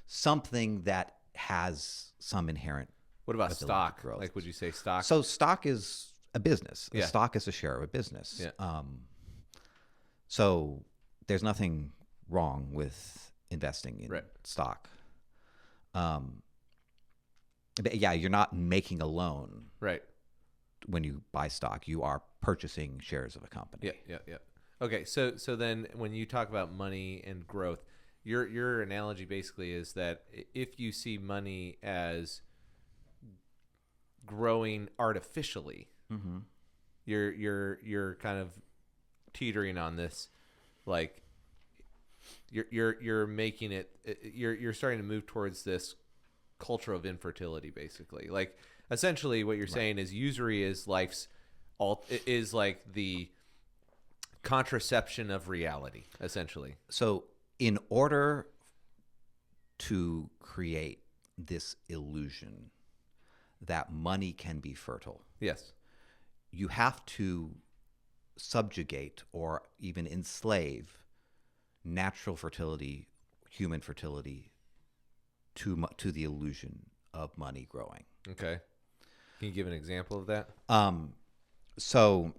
Speaker 2: something that has some inherent.
Speaker 1: What about stock? Like, would you say stock?
Speaker 2: So stock is a business.
Speaker 1: Yeah.
Speaker 2: Stock is a share of a business.
Speaker 1: Yeah.
Speaker 2: So there's nothing wrong with investing in
Speaker 1: right,
Speaker 2: stock. But yeah, you're not making a loan.
Speaker 1: Right.
Speaker 2: When you buy stock, you are purchasing shares of a company.
Speaker 1: Yeah. Okay, so then when you talk about money and growth, your analogy basically is that if you see money as growing artificially,
Speaker 2: Mm-hmm.
Speaker 1: you're kind of teetering on this, like you're making it, you're starting to move towards this culture of infertility, basically. Like, essentially what you're saying is usury is is like the contraception of reality, essentially.
Speaker 2: So in order to create this illusion that money can be fertile,
Speaker 1: yes,
Speaker 2: you have to subjugate or even enslave natural fertility, human fertility, to the illusion of money growing.
Speaker 1: Okay. Can you give an example of that?
Speaker 2: So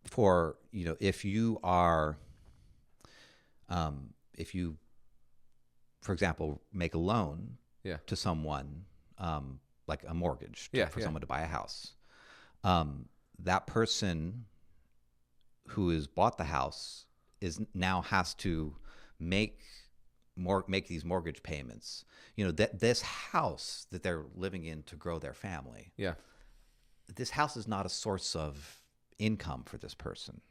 Speaker 2: for, if you are, if you, for example, make a loan to someone, like a mortgage for someone to buy a house, that person who has bought the house now has to make these mortgage payments. That this house that they're living in to grow their family.
Speaker 1: Yeah.
Speaker 2: This house is not a source of income for this person.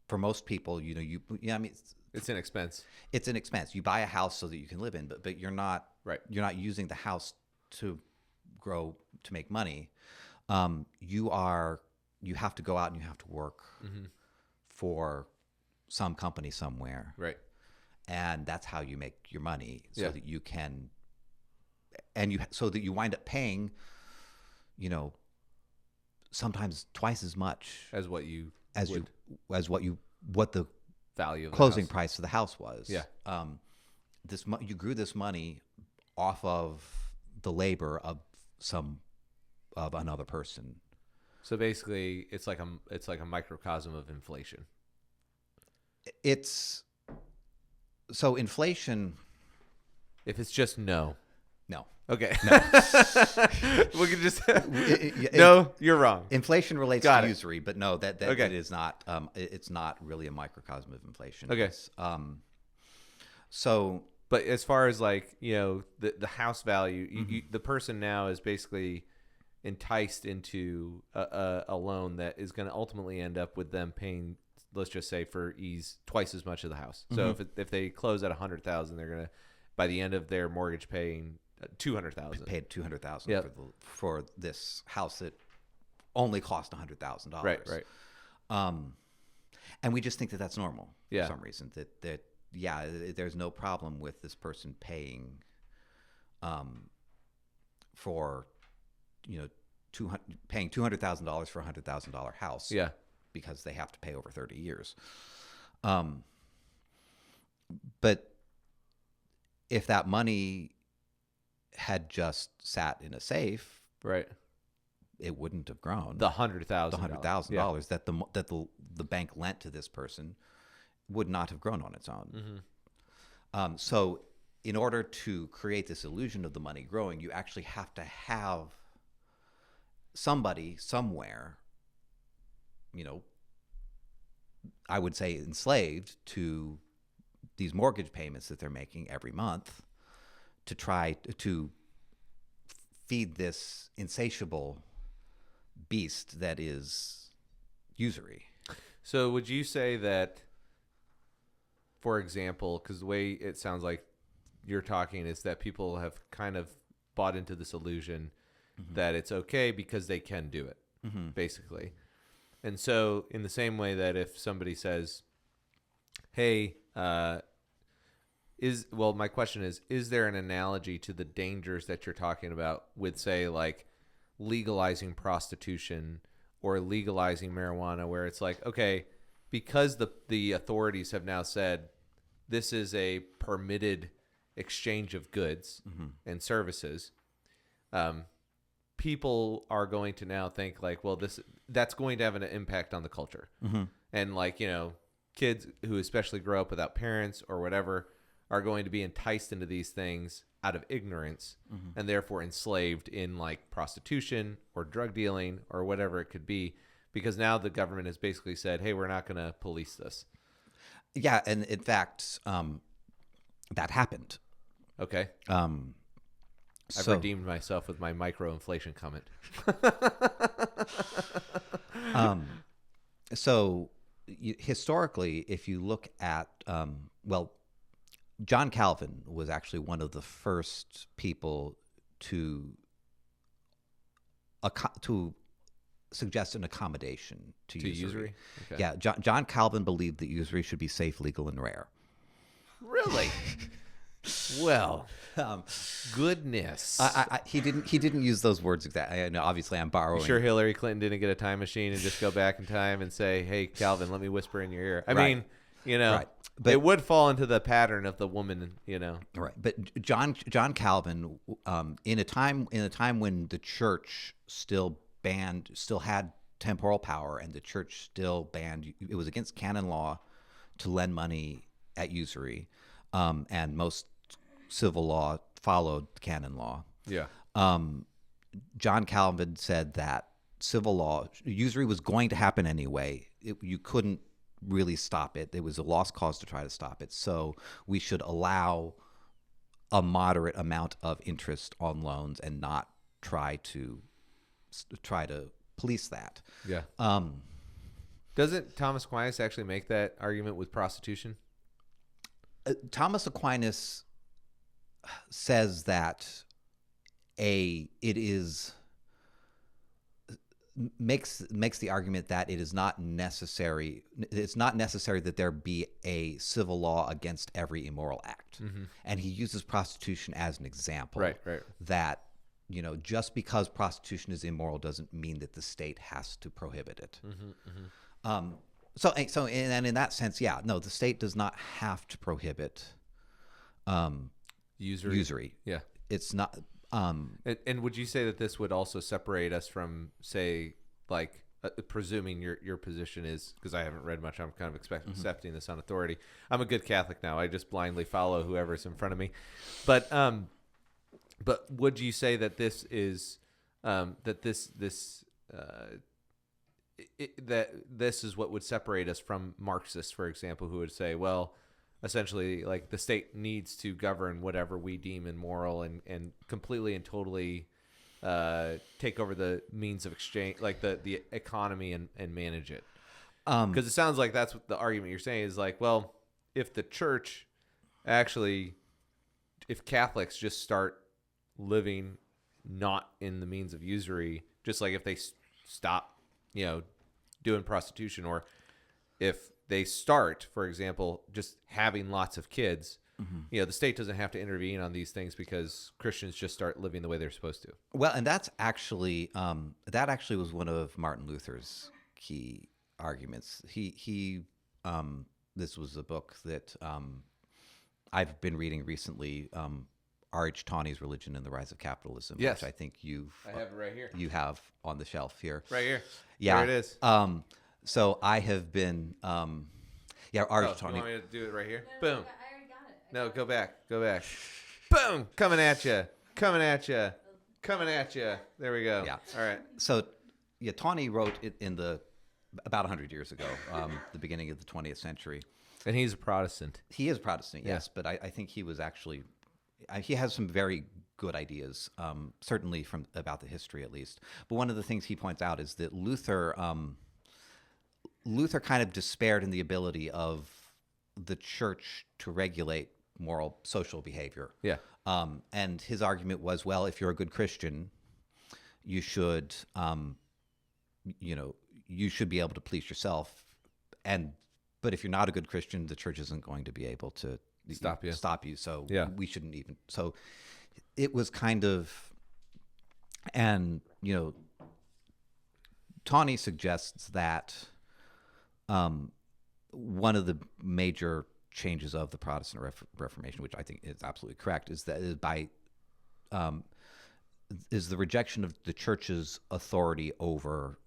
Speaker 2: For most people,
Speaker 1: It's an expense.
Speaker 2: It's an expense. You buy a house so that you can live in, but you're not
Speaker 1: right.
Speaker 2: You're not using the house to grow, to make money. You have to go out and you have to work for some company somewhere.
Speaker 1: Right.
Speaker 2: And that's how you make your money, so that you can, so that you wind up paying, sometimes twice as much
Speaker 1: as what the value of the
Speaker 2: closing
Speaker 1: house.
Speaker 2: price of the house was.
Speaker 1: Yeah.
Speaker 2: You grew this money off of the labor of another person.
Speaker 1: So basically, it's like a microcosm of inflation.
Speaker 2: So inflation.
Speaker 1: If it's just no.
Speaker 2: No.
Speaker 1: Okay.
Speaker 2: No.
Speaker 1: We can just no. You're wrong.
Speaker 2: Inflation relates
Speaker 1: Got
Speaker 2: to
Speaker 1: it.
Speaker 2: usury, but no, that
Speaker 1: Okay.
Speaker 2: it is not. It's not really a microcosm of inflation.
Speaker 1: Okay.
Speaker 2: So,
Speaker 1: But as far as like the house value, the person now is basically enticed into a loan that is going to ultimately end up with them paying, let's just say for ease, twice as much of the house. So if they close at $100,000, they're gonna by the end of their mortgage paying $200,000.
Speaker 2: paid $200,000
Speaker 1: Yep.
Speaker 2: for this house that only cost $100,000.
Speaker 1: Right.
Speaker 2: And we just think that that's normal
Speaker 1: Yeah.
Speaker 2: for some reason. That there's no problem with this person paying, for, paying $200,000 for a $100,000 house.
Speaker 1: Yeah.
Speaker 2: Because they have to pay over 30 years. But if that money had just sat in a safe,
Speaker 1: Right.
Speaker 2: it wouldn't have grown.
Speaker 1: The $100,000.
Speaker 2: The $100,000 that the bank lent to this person would not have grown on its own. So, in order to create this illusion of the money growing, you actually have to have somebody somewhere, I would say enslaved to these mortgage payments that they're making every month to try to feed this insatiable beast that is usury.
Speaker 1: So would you say that, for example, because the way it sounds like you're talking is that people have kind of bought into this illusion that it's okay because they can do it, basically. And so in the same way that if somebody says, hey, my question is there an analogy to the dangers that you're talking about with, say, like legalizing prostitution or legalizing marijuana, where it's like, okay, because the authorities have now said this is a permitted exchange of goods and services, people are going to now think like, well, that's going to have an impact on the culture. And like, kids who especially grow up without parents or whatever are going to be enticed into these things out of ignorance and therefore enslaved in like prostitution or drug dealing or whatever it could be, because now the government has basically said, hey, we're not going to police this.
Speaker 2: Yeah. And in fact, that happened.
Speaker 1: Okay. I've redeemed myself with my microinflation comment.
Speaker 2: Historically, if you look at, John Calvin was actually one of the first people to suggest an accommodation to usury.
Speaker 1: Okay.
Speaker 2: Yeah, John Calvin believed that usury should be safe, legal, and rare.
Speaker 1: Really? Well, goodness.
Speaker 2: He didn't use those words exactly. I know, obviously, I'm borrowing.
Speaker 1: Sure, Hillary Clinton didn't get a time machine and just go back in time and say, "Hey, Calvin, let me whisper in your ear." I mean,
Speaker 2: Right. But
Speaker 1: it would fall into the pattern of the woman,
Speaker 2: Right, but John Calvin, in a time when the church still had temporal power, and the church still banned. It was against canon law to lend money at usury, and most civil law followed canon law.
Speaker 1: Yeah.
Speaker 2: John Calvin said that civil law, usury was going to happen anyway. You couldn't really stop it. It was a lost cause to try to stop it. So we should allow a moderate amount of interest on loans and not try to police that.
Speaker 1: Yeah. Doesn't Thomas Aquinas actually make that argument with prostitution?
Speaker 2: Thomas Aquinas says that makes the argument that it is not necessary. It's not necessary that there be a civil law against every immoral act, and he uses prostitution as an example.
Speaker 1: Right.
Speaker 2: That just because prostitution is immoral doesn't mean that the state has to prohibit it. And in that sense, yeah, no, the state does not have to prohibit usury.
Speaker 1: Yeah.
Speaker 2: It's not.
Speaker 1: And would you say that this would also separate us from, say, like, presuming your position is, because I haven't read much, I'm kind of accepting this on authority. I'm a good Catholic now. I just blindly follow whoever's in front of me. But would you say that this is that this is what would separate us from Marxists, for example, who would say, well, essentially, like, the state needs to govern whatever we deem immoral and completely and totally take over the means of exchange, like the economy, and manage it. Because it sounds like that's what the argument you're saying is, like, well, if the church actually, if Catholics just start living not in the means of usury, just like if they stop, doing prostitution, or if they start, for example, just having lots of kids, the state doesn't have to intervene on these things because Christians just start living the way they're supposed to.
Speaker 2: Well, and that's actually was one of Martin Luther's key arguments. He this was a book that I've been reading recently, R.H. Tawney's Religion and the Rise of Capitalism,
Speaker 1: Yes.
Speaker 2: which I think
Speaker 1: I have it right here.
Speaker 2: you have on the shelf here.
Speaker 1: Right here.
Speaker 2: Yeah.
Speaker 1: There it is.
Speaker 2: So I have been, R.H.
Speaker 1: You
Speaker 2: Tawney.
Speaker 1: want me to do it right here?
Speaker 3: No,
Speaker 1: Boom.
Speaker 3: I already got it.
Speaker 1: No, go back. Boom! Coming at you. There we go.
Speaker 2: Yeah.
Speaker 1: All right.
Speaker 2: So, Tawney wrote it about 100 years ago, the beginning of the 20th century.
Speaker 1: And he's a Protestant.
Speaker 2: He is Protestant, yes, but I think he was actually, he has some very good ideas, certainly about the history at least. But one of the things he points out is that Luther kind of despaired in the ability of the church to regulate moral social behavior.
Speaker 1: Yeah.
Speaker 2: And his argument was, well, if you're a good Christian, you should, you should be able to police yourself. But if you're not a good Christian, the church isn't going to be able to stop you. So we shouldn't even. So it was kind of, and Tawney suggests that one of the major changes of the Protestant Reformation, which I think is absolutely correct, is that is the rejection of the church's authority over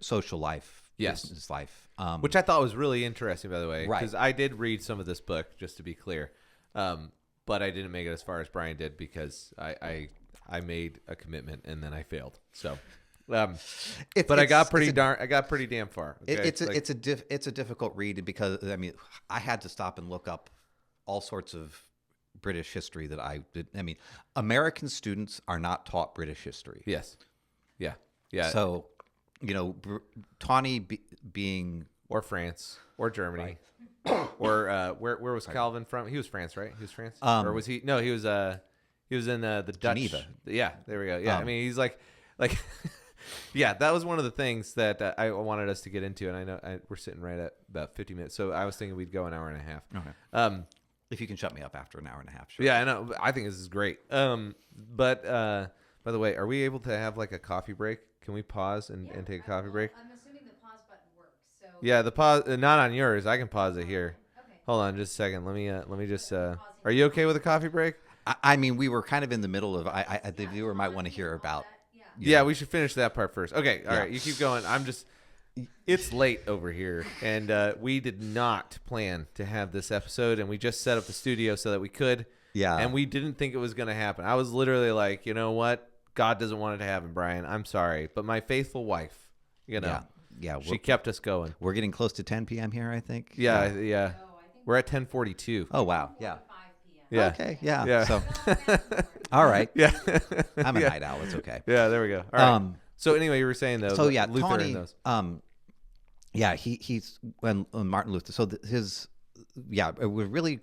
Speaker 2: social life, business life,
Speaker 1: which I thought was really interesting, by the way,
Speaker 2: Right.
Speaker 1: because I did read some of this book, just to be clear, but I didn't make it as far as Brian did because I made a commitment and then I failed. So. I got pretty damn far. Okay?
Speaker 2: It's a difficult read because I had to stop and look up all sorts of British history that I did. American students are not taught British history.
Speaker 1: Yes. Yeah.
Speaker 2: So, Tawney being
Speaker 1: or France or Germany, or where was Calvin from? He was France, right? He was France, or was he? No, he was in the Dutch.
Speaker 2: Geneva.
Speaker 1: Yeah, there we go. Yeah, he's like. Yeah, that was one of the things that I wanted us to get into, and I know we're sitting right at about 50 minutes, so I was thinking we'd go an hour and a half.
Speaker 2: Okay. If you can shut me up after an hour and a half, sure.
Speaker 1: Yeah, I know. I think this is great. But by the way, are we able to have like a coffee break? Can we pause and take a coffee break?
Speaker 3: I'm assuming the pause button works. So
Speaker 1: Yeah, the pause, not on yours. I can pause it here.
Speaker 3: Okay.
Speaker 1: Hold on, just a second. Let me just. Are you okay with a coffee break?
Speaker 2: We were kind of in the middle of. The viewer might want to hear about.
Speaker 1: Yeah, we should finish that part first. Okay, all right, you keep going. It's late over here, and we did not plan to have this episode, and we just set up the studio so that we could.
Speaker 2: Yeah.
Speaker 1: And we didn't think it was going to happen. I was literally like, you know what? God doesn't want it to happen, Brian. I'm sorry. But my faithful wife,
Speaker 2: Yeah.
Speaker 1: she kept us going.
Speaker 2: We're getting close to 10 p.m. here, I think.
Speaker 1: Yeah.
Speaker 3: No, I think
Speaker 1: We're at 10:42.
Speaker 2: Oh, wow. Yeah.
Speaker 3: 5 p.m.
Speaker 1: Yeah.
Speaker 2: Okay. Yeah.
Speaker 1: Yeah.
Speaker 2: So,
Speaker 3: No, I'm
Speaker 2: all right.
Speaker 1: Yeah.
Speaker 2: I'm a night owl. It's okay.
Speaker 1: Yeah, there we go. All right. So anyway, you were saying though.
Speaker 2: So yeah,
Speaker 1: Luther
Speaker 2: Tawney.
Speaker 1: and those.
Speaker 2: He's when Martin Luther. So it was really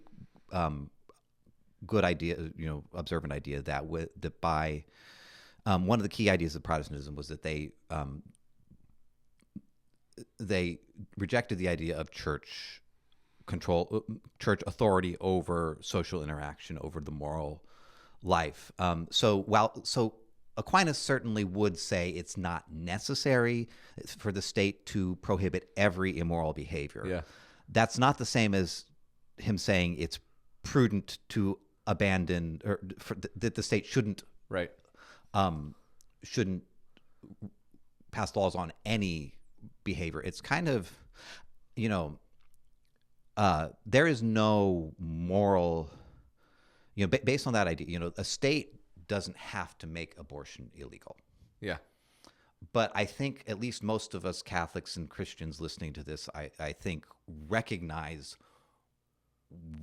Speaker 2: good idea. Observant idea that by one of the key ideas of Protestantism was that they rejected the idea of church control, church authority over social interaction, over the moral life. So Aquinas certainly would say it's not necessary for the state to prohibit every immoral behavior.
Speaker 1: Yeah.
Speaker 2: That's not the same as him saying it's prudent to abandon, or that the state shouldn't
Speaker 1: Right.
Speaker 2: shouldn't pass laws on any behavior. It's kind of, there is no moral, based on that idea, a state doesn't have to make abortion illegal.
Speaker 1: Yeah.
Speaker 2: But I think at least most of us Catholics and Christians listening to this, I think, recognize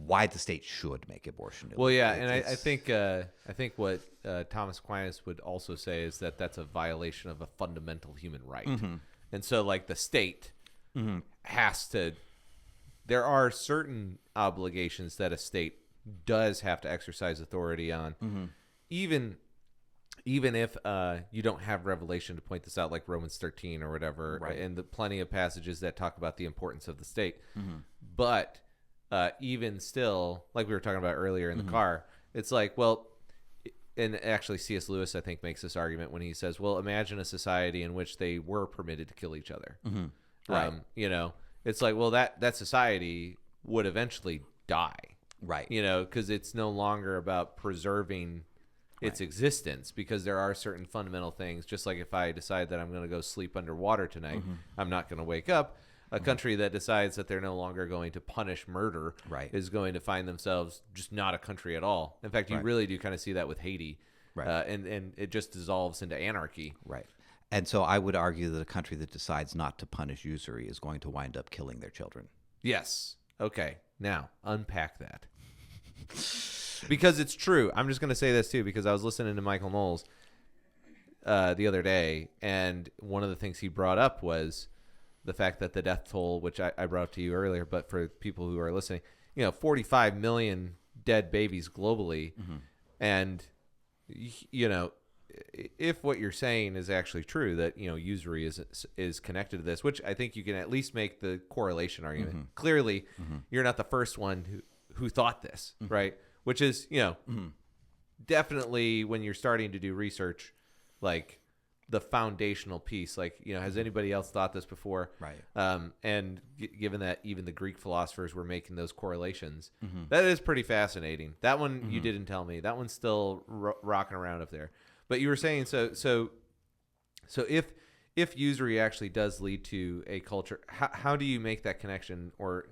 Speaker 2: why the state should make abortion illegal.
Speaker 1: Well, yeah, and I think what Thomas Aquinas would also say is that that's a violation of a fundamental human right, and so like the state has to. There are certain obligations that a state does have to exercise authority on, even if you don't have revelation to point this out, like Romans 13 or whatever,
Speaker 2: Right.
Speaker 1: and the plenty of passages that talk about the importance of the state, but. Even still, like we were talking about earlier in the car, it's like, well, and actually C.S. Lewis, I think, makes this argument when he says, well, imagine a society in which they were permitted to kill each other.
Speaker 2: Right.
Speaker 1: It's like, well, that society would eventually die,
Speaker 2: Right.
Speaker 1: because it's no longer about preserving its existence, because there are certain fundamental things. Just like if I decide that I'm going to go sleep underwater tonight, I'm not going to wake up. A country that decides that they're no longer going to punish murder
Speaker 2: Right.
Speaker 1: is going to find themselves just not a country at all. In fact, you
Speaker 2: Right.
Speaker 1: really do kind of see that with Haiti,
Speaker 2: Right.
Speaker 1: And it just dissolves into anarchy.
Speaker 2: Right. And so I would argue that a country that decides not to punish usury is going to wind up killing their children.
Speaker 1: Yes. Okay. Now, unpack that. Because it's true. I'm just going to say this, too, because I was listening to Michael Knowles the other day, and one of the things he brought up was the fact that the death toll, which I brought up to you earlier, but for people who are listening, 45 million dead babies globally. And, if what you're saying is actually true, that, usury is connected to this, which I think you can at least make the correlation argument. Clearly, you're not the first one who thought this, right? Which is, definitely when you're starting to do research, like, the foundational piece, like, has anybody else thought this before?
Speaker 2: Right.
Speaker 1: And given that even the Greek philosophers were making those correlations, that is pretty fascinating. That one you didn't tell me. That one's still rocking around up there. But you were saying, so if usury actually does lead to a culture, how do you make that connection? Or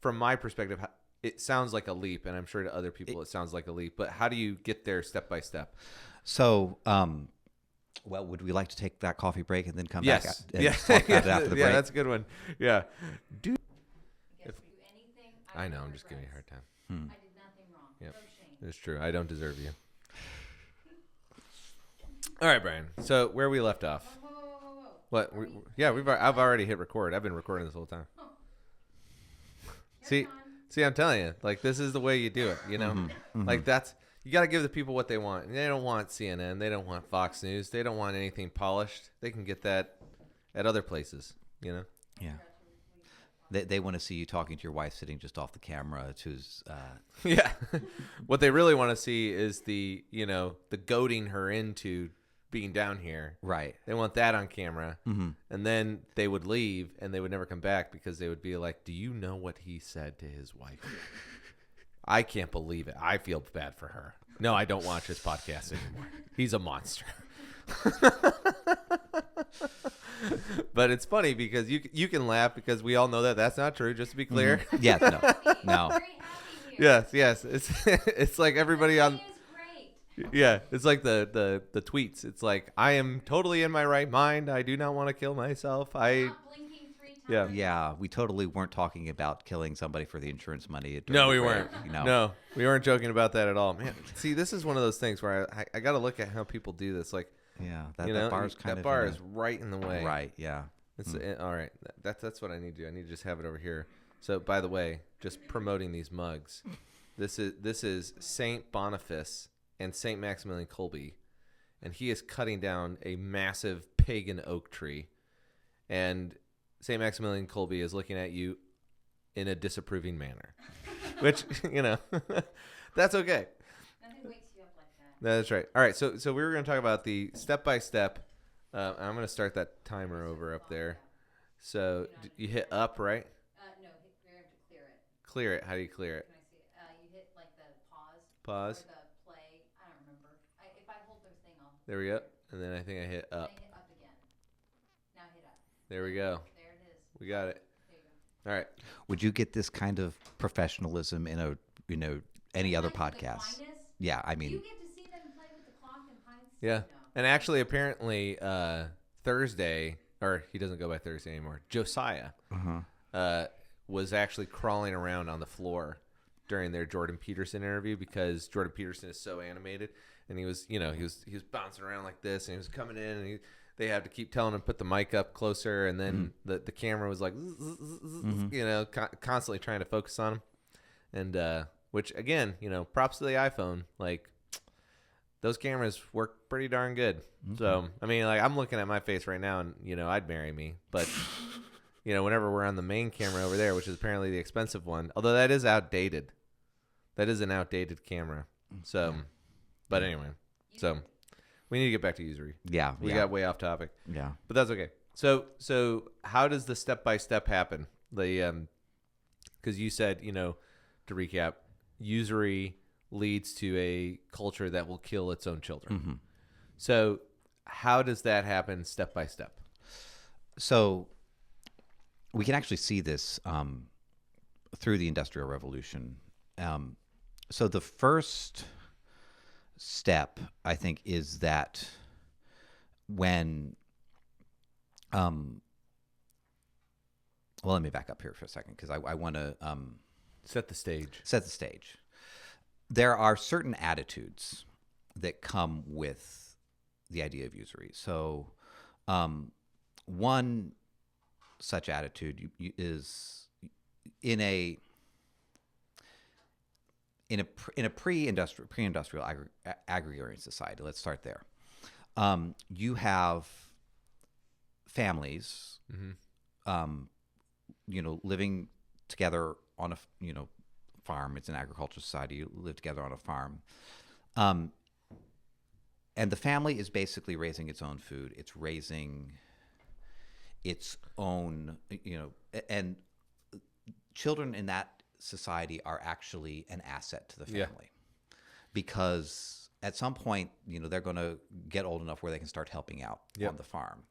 Speaker 1: from my perspective, it sounds like a leap, and I'm sure to other people it sounds like a leap, but how do you get there step by step?
Speaker 2: So, well, would we like to take that coffee break and then come
Speaker 1: Yes.
Speaker 2: back and talk about it after the break?
Speaker 1: Yeah, that's a good one. Yeah.
Speaker 3: You guys do anything.
Speaker 1: I know,
Speaker 3: do
Speaker 1: I'm
Speaker 3: not
Speaker 1: just giving you a hard
Speaker 3: regrets.
Speaker 1: time.
Speaker 3: I did nothing wrong.
Speaker 1: Yep.
Speaker 3: No shame.
Speaker 1: It's true. I don't deserve you. All right, Brian. So where we left off.
Speaker 3: Whoa.
Speaker 1: What? I've already hit record. I've been recording this whole time. See, I'm telling you, like, this is the way you do it. Like you got to give the people what they want. And they don't want CNN. They don't want Fox News. They don't want anything polished. They can get that at other places.
Speaker 2: Yeah. They want to see you talking to your wife sitting just off the camera.
Speaker 1: Yeah. What they really want to see is the goading her into being down here.
Speaker 2: Right.
Speaker 1: They want that on camera. And then they would leave and they would never come back because they would be like, do you know what he said to his wife? I can't believe it. I feel bad for her. No, I don't watch his podcast anymore. He's a monster. But it's funny because you can laugh because we all know that that's not true, just to be clear.
Speaker 2: Yes, no.
Speaker 3: Very happy here.
Speaker 1: Yes. It's like everybody on.
Speaker 3: Everything is great.
Speaker 1: Yeah, it's like the tweets. It's like, I am totally in my right mind. I do not want to kill myself.
Speaker 3: Not blinking 3 times.
Speaker 2: Yeah, we totally weren't talking about killing somebody for the insurance money.
Speaker 1: No, we
Speaker 2: during the
Speaker 1: weren't.
Speaker 2: break,
Speaker 1: No, we weren't joking about that at all. Man, see, this is one of those things where I got to look at how people do this. Like,
Speaker 2: yeah, that bar's kind
Speaker 1: that
Speaker 2: of
Speaker 1: bar is right in the way.
Speaker 2: right. Yeah.
Speaker 1: It's all right. That's what I need to do. I need to just have it over here. So, by the way, just promoting these mugs. This is Saint Boniface and Saint Maximilian Kolbe, and he is cutting down a massive pagan oak tree, and Saint Maximilian Kolbe is looking at you in a disapproving manner, which that's okay.
Speaker 3: Nothing wakes you up like that.
Speaker 1: That's right. All right. So we were going to talk about the step by step. I'm going to start that timer over up there. So you hit up, right?
Speaker 4: No, you have to clear it.
Speaker 1: Clear it. How do you clear it?
Speaker 4: Can I see it? You hit like the pause.
Speaker 1: Pause.
Speaker 4: Or the play. I don't remember. If I hold the thing, I'll.
Speaker 1: There we go. And then I think I hit up.
Speaker 4: I hit up again. Now hit up.
Speaker 1: There we go.
Speaker 4: There it is.
Speaker 1: We got it.
Speaker 4: There you go.
Speaker 1: All right.
Speaker 2: Would you get this kind of professionalism in a any other
Speaker 4: Like the
Speaker 2: podcast?
Speaker 4: kindness,
Speaker 2: Yeah, I
Speaker 4: you
Speaker 2: mean,
Speaker 4: get to see them play with the clock and hide.
Speaker 1: Yeah.
Speaker 4: No.
Speaker 1: And actually, apparently, Thursday, or he doesn't go by Thursday anymore, Josiah was actually crawling around on the floor during their Jordan Peterson interview because Jordan Peterson is so animated. And he was bouncing around like this, and he was coming in, and they had to keep telling him to put the mic up closer, and then the camera was like, constantly trying to focus on him. And which, again, props to the iPhone. Like, those cameras work pretty darn good. So, I mean, like, I'm looking at my face right now, and, I'd marry me. But, whenever we're on the main camera over there, which is apparently the expensive one, although that is outdated. That is an outdated camera. So, but anyway. So, we need to get back to Usury.
Speaker 2: yeah,
Speaker 1: We got way off topic.
Speaker 2: yeah.
Speaker 1: But that's okay. So how does the step-by-step happen? The because you said, to recap, usury leads to a culture that will kill its own children. So how does that happen step by step?
Speaker 2: So we can actually see this through the Industrial Revolution. So the first step, I think, is that when well, let me back up here for a second because I want to
Speaker 1: Set the stage.
Speaker 2: set the stage. There are certain attitudes that come with the idea of usury. So, one such attitude is in a pre-industrial agrarian society. Let's start there. You have families, living together on a farm. It's an agricultural society. You live together on a farm. And the family is basically raising its own food. It's raising its own, and children in that society are actually an asset to the family. Because at some point, they're going to get old enough where they can start helping out on the farm.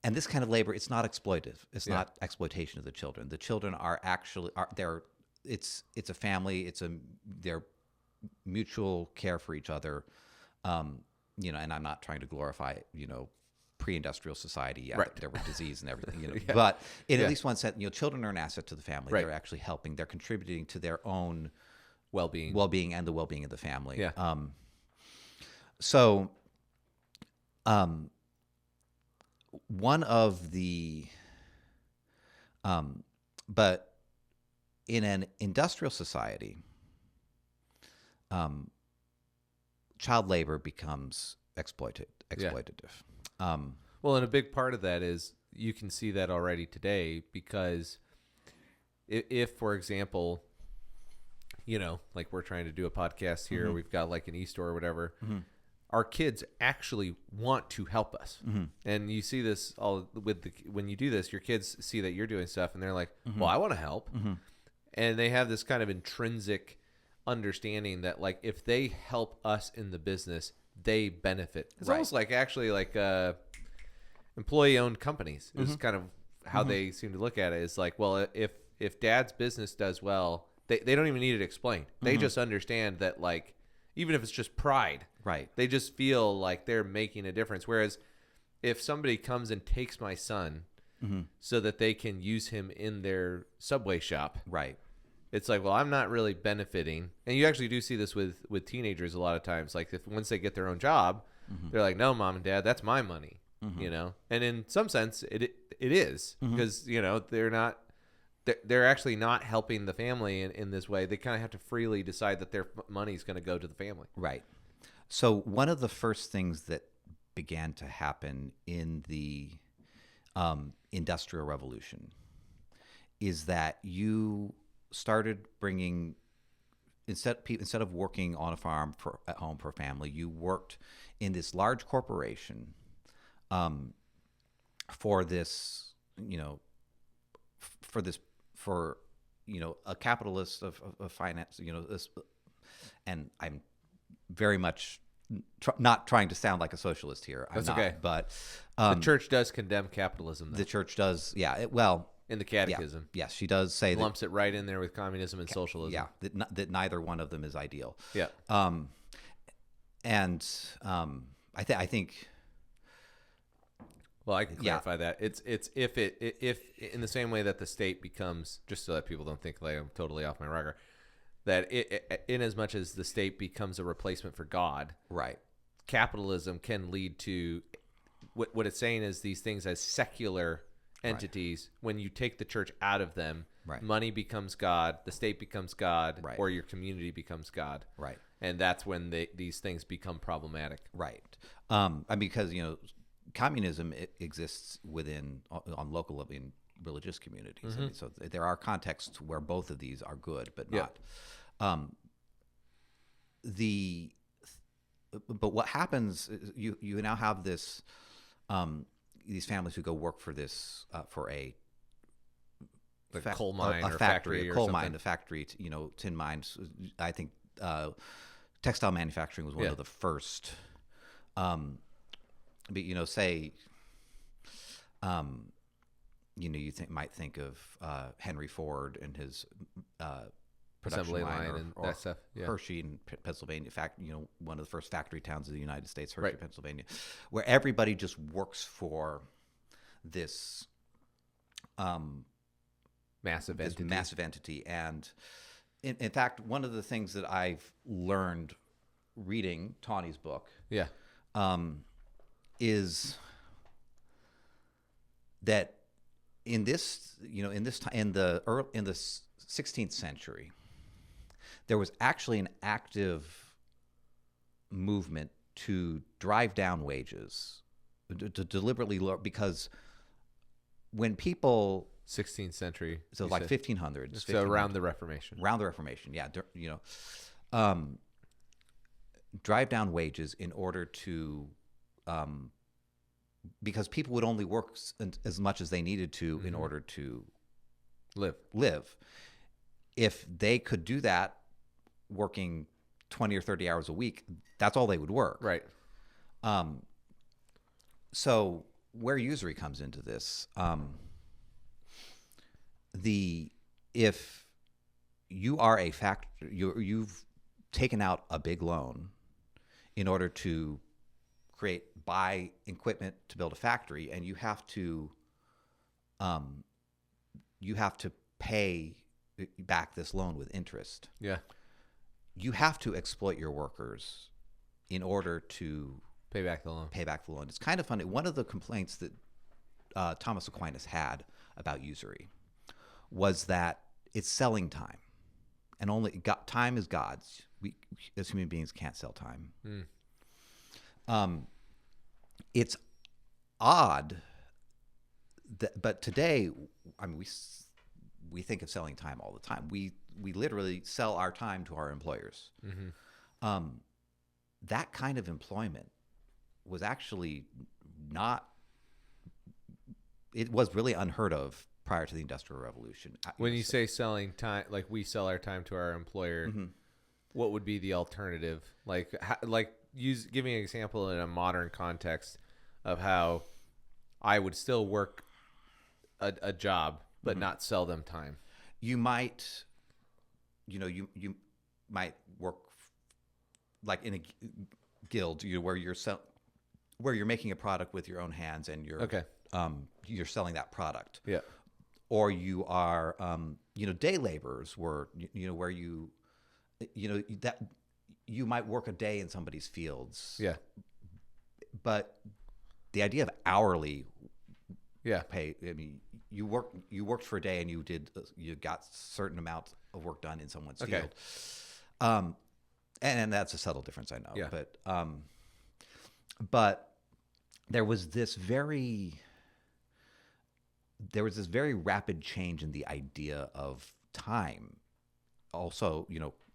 Speaker 2: And this kind of labor, it's not exploitive. It's not exploitation of the children. The children are actually it's a family. They're mutual care for each other. And I'm not trying to glorify, pre-industrial society. Yeah,
Speaker 1: right.
Speaker 2: There were disease and everything. But in at least one sense, children are an asset to the family.
Speaker 1: Right.
Speaker 2: They're actually helping. They're contributing to their own
Speaker 1: well-being
Speaker 2: and the well-being of the family.
Speaker 1: Yeah.
Speaker 2: One of the, but in an industrial society, child labor becomes exploitative.
Speaker 1: Well, and a big part of that is you can see that already today because if for example, like we're trying to do a podcast here, we've got like an e-store or whatever, our kids actually want to help us. And you see this all when you do this, your kids see that you're doing stuff and they're like, well, I want to help. And they have this kind of intrinsic understanding that like if they help us in the business, they benefit. It's almost like actually like employee-owned companies is kind of how they seem to look at it. It's like, well, if dad's business does well, they don't even need it explained. They just understand that like even if it's just pride,
Speaker 2: Right.
Speaker 1: they just feel like they're making a difference. Whereas if somebody comes and takes my son so that they can use him in their Subway shop,
Speaker 2: Right.
Speaker 1: it's like, well, I'm not really benefiting. And you actually do see this with teenagers a lot of times. Like if once they get their own job, they're like, no, mom and dad, that's my money, And in some sense, it is because they're actually not helping the family in this way. They kind of have to freely decide that their money is going to go to the family.
Speaker 2: Right. So one of the first things that began to happen in the Industrial Revolution is that you started bringing instead of working on a farm at home for a family, you worked in this large corporation for this, a capitalist of finance, this, and I'm very much not trying to sound like a socialist here.
Speaker 1: That's
Speaker 2: I'm not,
Speaker 1: okay.
Speaker 2: but
Speaker 1: the church does condemn capitalism, though.
Speaker 2: the church does,
Speaker 1: In the catechism.
Speaker 2: yes, she does say
Speaker 1: Lumps it right in there with communism and socialism.
Speaker 2: Yeah, that neither one of them is ideal.
Speaker 1: Yeah.
Speaker 2: I think.
Speaker 1: Well, I can clarify that. It's if in the same way that the state becomes, just so that people don't think like I'm totally off my rocker, that in as much as the state becomes a replacement for God,
Speaker 2: Right.
Speaker 1: capitalism can lead to what it's saying is these things as secular entities. When you take the church out of them,
Speaker 2: Right.
Speaker 1: money becomes God, the state becomes God,
Speaker 2: Right.
Speaker 1: or your community becomes God.
Speaker 2: Right.
Speaker 1: And that's when these things become problematic.
Speaker 2: Right. Because communism exists on local in religious communities.
Speaker 1: Mm-hmm.
Speaker 2: So there are contexts where both of these are good, but
Speaker 1: Yeah.
Speaker 2: not. But what happens is you now have this these families who go work for this for a
Speaker 1: coal mine or
Speaker 2: factory,
Speaker 1: factory
Speaker 2: a
Speaker 1: or
Speaker 2: coal
Speaker 1: something.
Speaker 2: mine, a factory, tin mines. I think textile manufacturing was one
Speaker 1: Yeah.
Speaker 2: of the first. But say, might think of Henry Ford and his production
Speaker 1: Assembly line
Speaker 2: line,
Speaker 1: and
Speaker 2: or
Speaker 1: that stuff. Yeah.
Speaker 2: Hershey in Pennsylvania. One of the first factory towns of the United States, Hershey,
Speaker 1: Right.
Speaker 2: Pennsylvania, where everybody just works for this
Speaker 1: Massive entity.
Speaker 2: And in fact, one of the things that I've learned reading Tawny's book
Speaker 1: Yeah.
Speaker 2: is that in this, in the 16th century, there was actually an active movement to drive down wages, to deliberately lower, because when people
Speaker 1: 16th century.
Speaker 2: so
Speaker 1: you
Speaker 2: like
Speaker 1: said.
Speaker 2: 1500s,
Speaker 1: So around the Reformation.
Speaker 2: yeah, drive down wages in order to because people would only work as much as they needed to in order to live. If they could do that working 20 or 30 hours a week, that's all they would work.
Speaker 1: Right.
Speaker 2: So where usury comes into this, if you are a you've taken out a big loan in order to buy equipment to build a factory, and you have to pay back this loan with interest.
Speaker 1: Yeah.
Speaker 2: You have to exploit your workers in order to
Speaker 1: Pay back the loan.
Speaker 2: It's kind of funny. One of the complaints that Thomas Aquinas had about usury was that it's selling time, and time is God's. We as human beings can't sell time. It's odd but today, we think of selling time all the time. We literally sell our time to our employers.
Speaker 1: Mm-hmm.
Speaker 2: That kind of employment was actually not. It was really unheard of prior to the Industrial Revolution.
Speaker 1: When you say selling time, like we sell our time to our employer,
Speaker 2: mm-hmm.
Speaker 1: what would be the alternative? Give me an example in a modern context of how I would still work a job but
Speaker 2: mm-hmm.
Speaker 1: not sell them time.
Speaker 2: You might, you might work like in a guild, where you're making a product with your own hands and you're selling that product.
Speaker 1: Yeah.
Speaker 2: Or you are, day laborers where that you might work a day in somebody's fields.
Speaker 1: Yeah.
Speaker 2: But the idea of hourly
Speaker 1: yeah
Speaker 2: pay, I mean, you worked for a day and you got a certain amount of work done in someone's field. And that's a subtle difference, I know.
Speaker 1: Yeah.
Speaker 2: But there was this very rapid change in the idea of time. Also,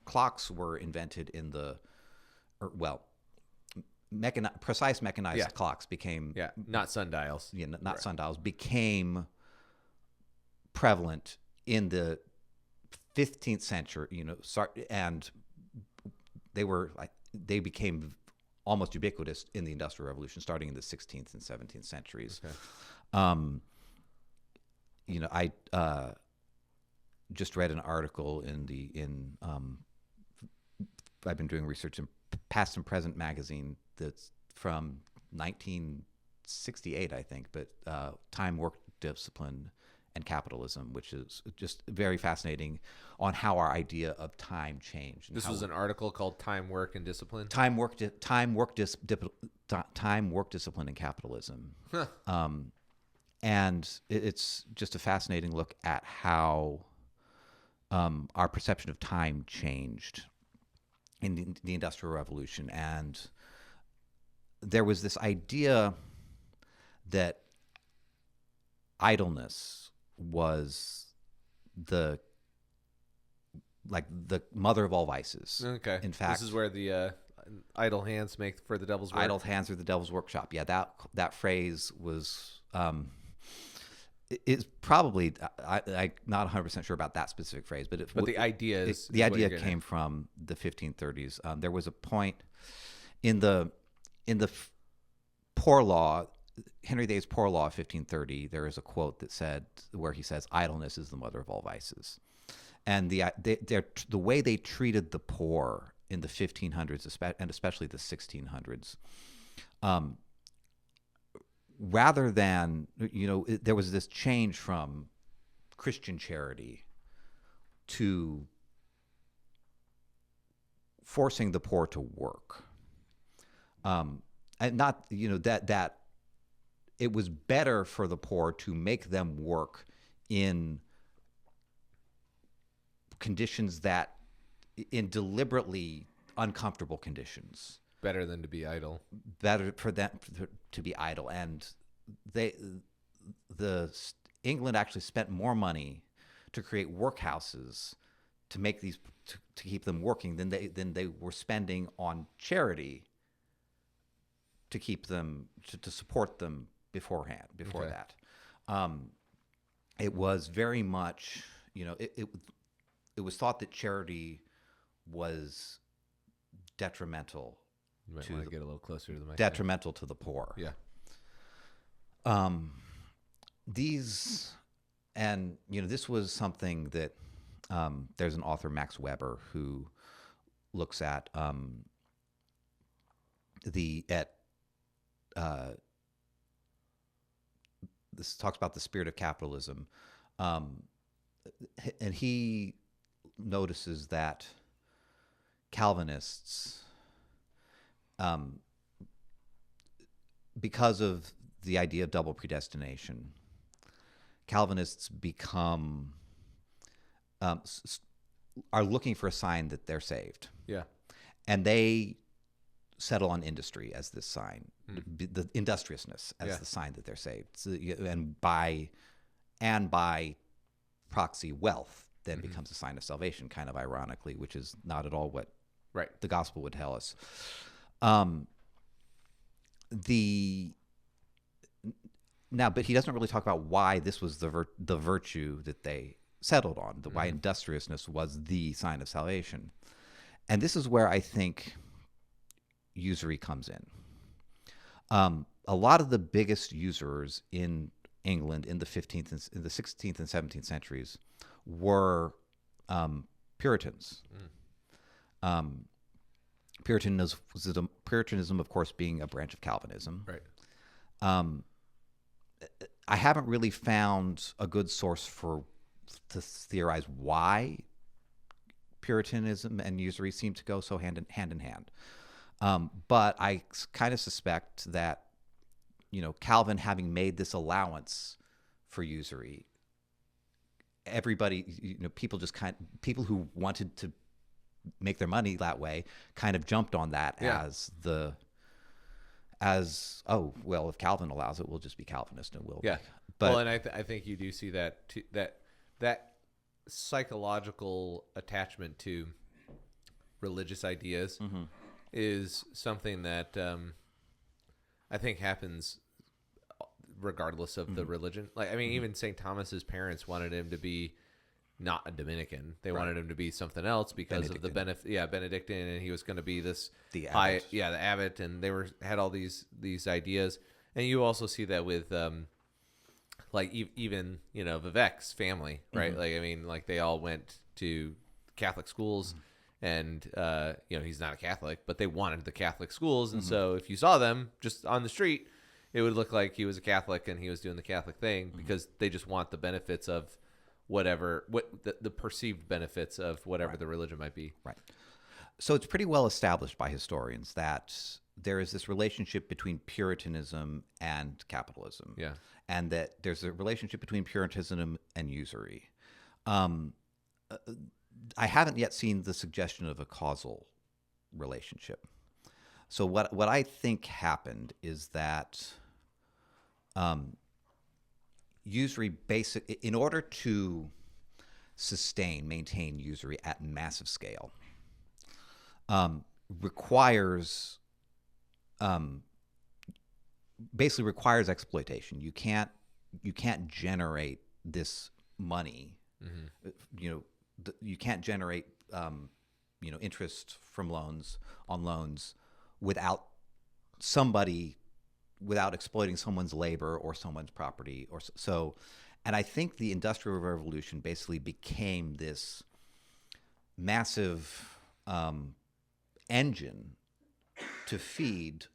Speaker 2: clocks were invented in precise mechanized clocks became
Speaker 1: not sundials.
Speaker 2: Not sundials became prevalent in the 15th century. And they became almost ubiquitous in the Industrial Revolution, starting in the 16th and 17th centuries. Okay. I just read an article I've been doing research in Past and Present magazine that's from 1968, I think, but Time, Work, Discipline, and Capitalism, which is just very fascinating on how our idea of time changed.
Speaker 1: This was an article called Time, Work, and Discipline?
Speaker 2: Time, Work, Discipline, and Capitalism.
Speaker 1: Huh.
Speaker 2: And it's just a fascinating look at how our perception of time changed in the Industrial Revolution. And there was this idea that idleness was the mother of all vices.
Speaker 1: Okay.
Speaker 2: In fact,
Speaker 1: this is where the idle hands make for the devil's work.
Speaker 2: Idle hands are the devil's workshop. Yeah, that phrase was it's probably I'm not 100% sure about that specific phrase, but
Speaker 1: the idea is
Speaker 2: the idea came from the 1530s. There was a point in the Poor Law, Henry VIII's Poor Law of 1530. There is a quote where he says, "Idleness is the mother of all vices," and the way they treated the poor in the 1500s and especially the 1600s. Rather than, there was this change from Christian charity to forcing the poor to work. And not, that it was better for the poor to make them work in conditions in deliberately uncomfortable conditions.
Speaker 1: Better than to be idle.
Speaker 2: Better for them to be idle, and England actually spent more money to create workhouses to make these to keep them working than they were spending on charity to keep them to support them before that. It was very much it was thought that charity was detrimental.
Speaker 1: You might want to get a little closer to the mic.
Speaker 2: Detrimental to the poor.
Speaker 1: Yeah.
Speaker 2: This was something that there's an author, Max Weber, who looks at this talks about the spirit of capitalism, and he notices that Calvinists, because of the idea of double predestination, Calvinists become are looking for a sign that they're saved.
Speaker 1: Yeah.
Speaker 2: And they settle on industry as this sign, the industriousness as the sign that they're saved. So, and by proxy, wealth then becomes a sign of salvation, kind of ironically, which is not at all what the gospel would tell us. But he doesn't really talk about why this was the virtue that they settled on, why industriousness was the sign of salvation. And this is where I think usury comes in. A lot of the biggest usurers in England in the 16th and 17th centuries were Puritans. Puritanism, of course, being a branch of Calvinism.
Speaker 1: Right.
Speaker 2: I haven't really found a good source to theorize why Puritanism and usury seem to go so hand in hand. But I kind of suspect that, Calvin having made this allowance for usury, everybody, people who wanted to make their money that way kind of jumped on that if Calvin allows it, we'll just be Calvinist and we'll.
Speaker 1: Yeah.
Speaker 2: But,
Speaker 1: and I think you do see that too, that psychological attachment to religious ideas is something that I think happens regardless of the religion. Like, I mean, even St. Thomas's parents wanted him to be not a Dominican. They wanted him to be something else because of the benefit. Yeah, Benedictine, and he was going to be this
Speaker 2: The
Speaker 1: high,
Speaker 2: abbot.
Speaker 1: the abbot, and they had all these ideas. And you also see that with like even Vivek's family, right? Like, I mean, like they all went to Catholic schools, and he's not a Catholic, but they wanted the Catholic schools, and so if you saw them just on the street, it would look like he was a Catholic and he was doing the Catholic thing because they just want the benefits of what the perceived benefits of whatever the religion might be.
Speaker 2: Right. So it's pretty well established by historians that there is this relationship between Puritanism and capitalism.
Speaker 1: Yeah.
Speaker 2: And that there's a relationship between Puritanism and usury. I haven't yet seen the suggestion of a causal relationship. So what I think happened is that usury in order to maintain usury at massive scale, requires exploitation. You can't generate this money. You can't generate interest from loans without exploiting someone's labor or someone's property or so. And I think the Industrial Revolution basically became this massive engine to feed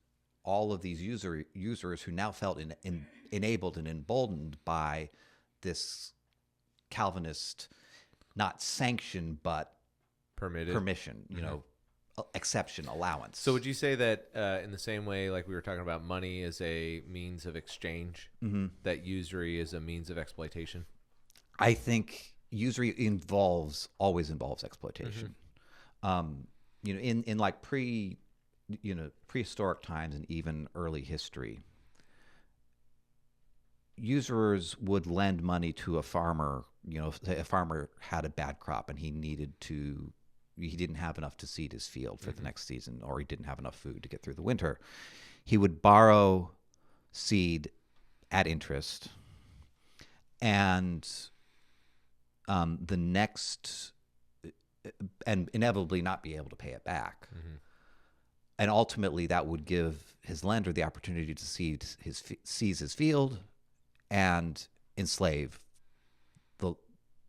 Speaker 2: all of these users who now felt enabled and emboldened by this Calvinist, not sanction, but permission, exception, allowance.
Speaker 1: So would you say that in the same way, like we were talking about, money is a means of exchange, that usury is a means of exploitation?
Speaker 2: I think usury always involves exploitation. In like prehistoric times and even early history, usurers would lend money to a farmer. Say a farmer had a bad crop and he didn't have enough to seed his field for the next season, or he didn't have enough food to get through the winter. He would borrow seed at interest, and and inevitably not be able to pay it back. And ultimately that would give his lender the opportunity to seize his field and enslave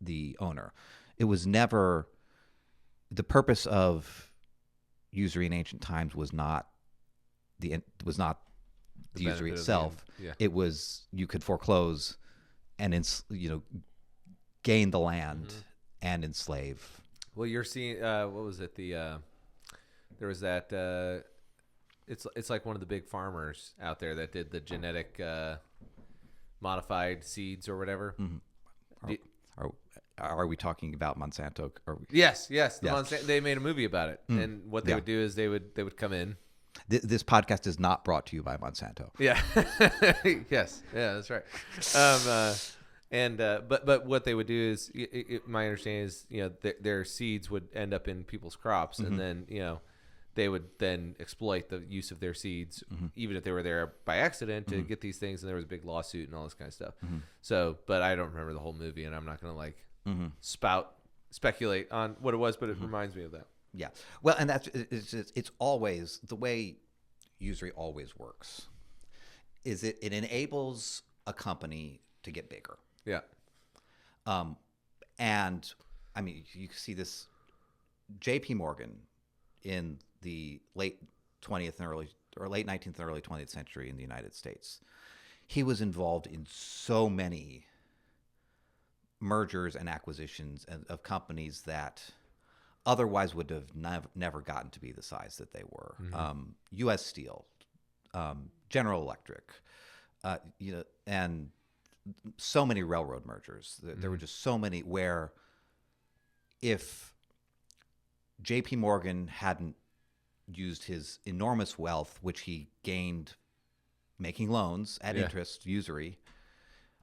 Speaker 2: the owner. It was never the purpose of usury in ancient times was not the usury itself. It was you could foreclose and gain the land and enslave.
Speaker 1: Well, you're seeing what was it? There was that. It's like one of the big farmers out there that did the genetic modified seeds or whatever.
Speaker 2: Are we talking about Monsanto?
Speaker 1: Yes. They made a movie about it, and what they would do is they would come in.
Speaker 2: This podcast is not brought to you by Monsanto.
Speaker 1: Yeah. Yes. Yeah, that's right. But what they would do is, my understanding is, their seeds would end up in people's crops, and then they would then exploit the use of their seeds, even if they were there by accident, to get these things. And there was a big lawsuit and all this kind of stuff. So, but I don't remember the whole movie, and I'm not going to speculate on what it was, but it reminds me of that.
Speaker 2: Yeah. Well, and it's always the way usury always works. Is it enables a company to get bigger.
Speaker 1: Yeah.
Speaker 2: And I mean, you see this. J.P. Morgan in the late 19th and early 20th century in the United States, he was involved in so many mergers and acquisitions of companies that otherwise would have never gotten to be the size that they were. U.S. Steel, General Electric, and so many railroad mergers. There were just so many where if J.P. Morgan hadn't used his enormous wealth, which he gained making loans at interest, usury,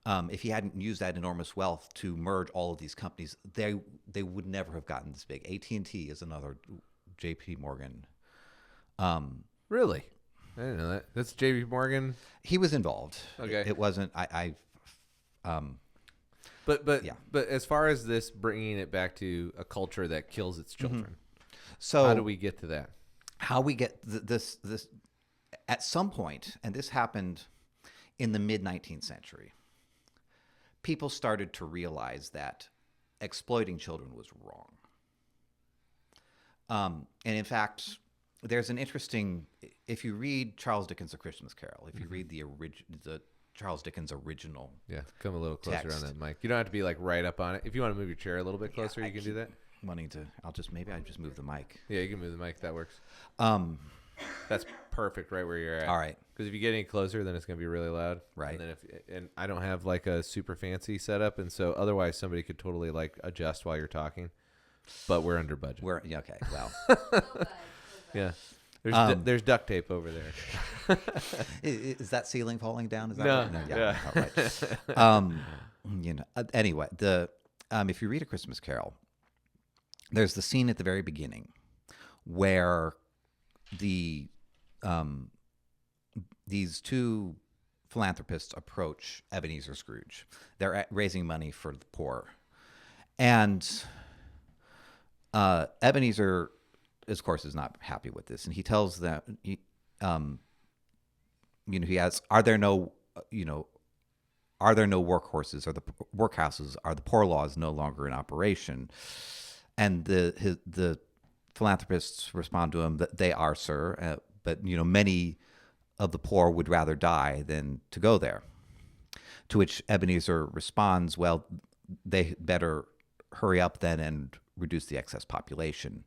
Speaker 2: if he hadn't used that enormous wealth to merge all of these companies, they would never have gotten this big. AT&T is another J.P. Morgan.
Speaker 1: Really? I didn't know that. That's J.P. Morgan.
Speaker 2: He was involved.
Speaker 1: Okay.
Speaker 2: It wasn't.
Speaker 1: But
Speaker 2: Yeah.
Speaker 1: but as far as this bringing it back to a culture that kills its children,
Speaker 2: So
Speaker 1: how do we get to that?
Speaker 2: how we get this at some point, and this happened in the mid 19th century, people started to realize that exploiting children was wrong. And in fact, there's an interesting, if you read Charles Dickens' A Christmas Carol, if you read the Charles Dickens original,
Speaker 1: Yeah, come a little closer
Speaker 2: Text.
Speaker 1: on that mic. You don't have to be like right up on it. If you want to move your chair a little bit closer, you can do that.
Speaker 2: wanting to, maybe I just move the mic.
Speaker 1: Yeah, you can move the mic. That works.
Speaker 2: Um,
Speaker 1: That's perfect right where you're at.
Speaker 2: all right.
Speaker 1: Because if you get any closer, then it's going to be really loud.
Speaker 2: Right.
Speaker 1: And then and I don't have like a super fancy setup, and so otherwise somebody could totally like adjust while you're talking. But we're under budget.
Speaker 2: Yeah, okay. Well,
Speaker 3: So bad. So bad.
Speaker 1: Yeah. There's duct tape over there.
Speaker 2: is that ceiling falling down? Is that
Speaker 1: No.
Speaker 2: right?
Speaker 1: Yeah.
Speaker 2: All right. Anyway, if you read A Christmas Carol, there's the scene at the very beginning where these two philanthropists approach Ebenezer Scrooge. They're raising money for the poor, and Ebenezer, of course, is not happy with this, and he tells them, he asks, "Are there no workhorses or the workhouses? Are the poor laws no longer in operation?" And the philanthropists respond to him that they are, sir, but many of the poor would rather die than to go there. To which Ebenezer responds, "Well, they better hurry up then and reduce the excess population."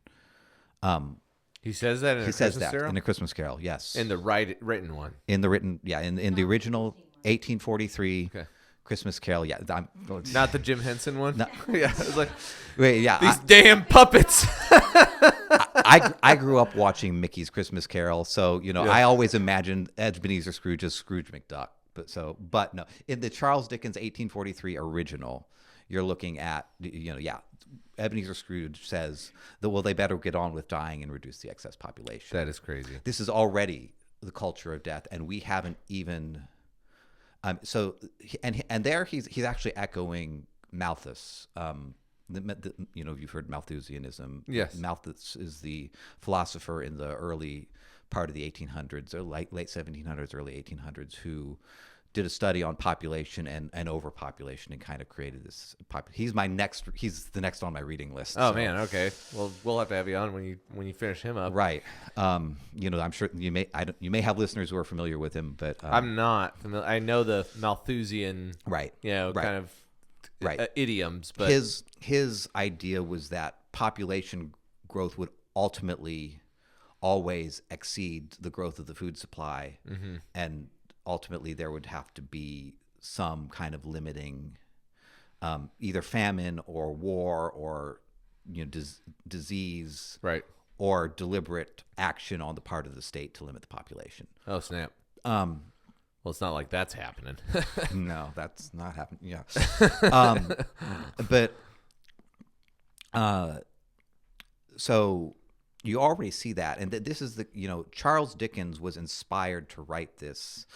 Speaker 1: He says that in
Speaker 2: He
Speaker 1: a
Speaker 2: says
Speaker 1: Christmas
Speaker 2: that
Speaker 1: Carol?
Speaker 2: in A Christmas Carol, yes.
Speaker 1: In the written one.
Speaker 2: In the written, yeah, in the original 1843
Speaker 1: Okay.
Speaker 2: Christmas Carol, yeah.
Speaker 1: Not the Jim Henson one?
Speaker 2: No.
Speaker 1: Yeah. It's like,
Speaker 2: Wait, yeah.
Speaker 1: these damn puppets.
Speaker 2: I grew up watching Mickey's Christmas Carol, so I always imagined Ebenezer Scrooge as Scrooge McDuck. But no, in the Charles Dickens 1843 original, you're looking at Ebenezer Scrooge says that they better get on with dying and reduce the excess population.
Speaker 1: That is crazy.
Speaker 2: This is already the culture of death, and we haven't even. There he's actually echoing Malthus. You've heard Malthusianism.
Speaker 1: Yes.
Speaker 2: Malthus is the philosopher in the early part of the 1800s, or late 1700s, early 1800s, who did a study on population and overpopulation and kind of created this. He's the next on my reading list.
Speaker 1: Oh,
Speaker 2: so.
Speaker 1: man. Okay. Well, we'll have to have you on when you finish him up.
Speaker 2: Right. I'm sure you may have listeners who are familiar with him, but
Speaker 1: I'm not familiar. I know the Malthusian,
Speaker 2: right.
Speaker 1: kind of
Speaker 2: Right.
Speaker 1: idioms, but
Speaker 2: his idea was that population growth would ultimately always exceed the growth of the food supply, and ultimately there would have to be some kind of limiting, either famine or war or disease,
Speaker 1: right.
Speaker 2: or deliberate action on the part of the state to limit the population.
Speaker 1: Oh, snap. Well, it's not like that's happening.
Speaker 2: No, that's not happening. Yeah. So you already see that. And this is Charles Dickens was inspired to write this,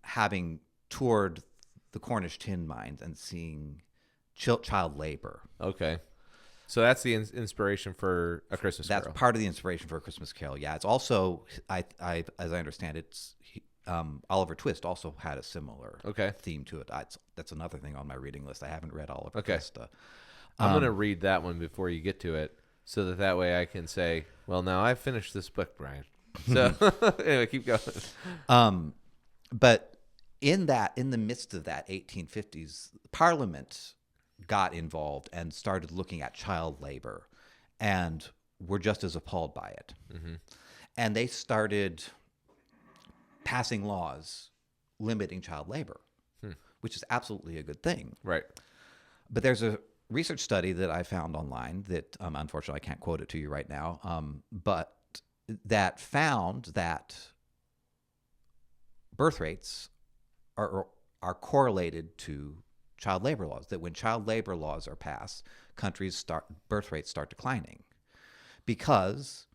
Speaker 2: having toured the Cornish tin mines and seeing child labor.
Speaker 1: Okay. So that's the inspiration for A Christmas
Speaker 2: That's
Speaker 1: Carol.
Speaker 2: part of the inspiration for A Christmas Carol. Yeah. It's also, as I understand it, Oliver Twist also had a similar theme to it. That's another thing on my reading list. I haven't read Oliver Twist.
Speaker 1: I'm going to read that one before you get to it, so that way I can say, well, now I've finished this book, Brian. So anyway, keep going.
Speaker 2: But in the midst of that 1850s, Parliament got involved and started looking at child labor, and were just as appalled by it. And they started passing laws limiting child labor, which is absolutely a good thing.
Speaker 1: Right.
Speaker 2: But there's a research study that I found online that, unfortunately, I can't quote it to you right now, but that found that birth rates are correlated to child labor laws. That when child labor laws are passed, birth rates start declining, because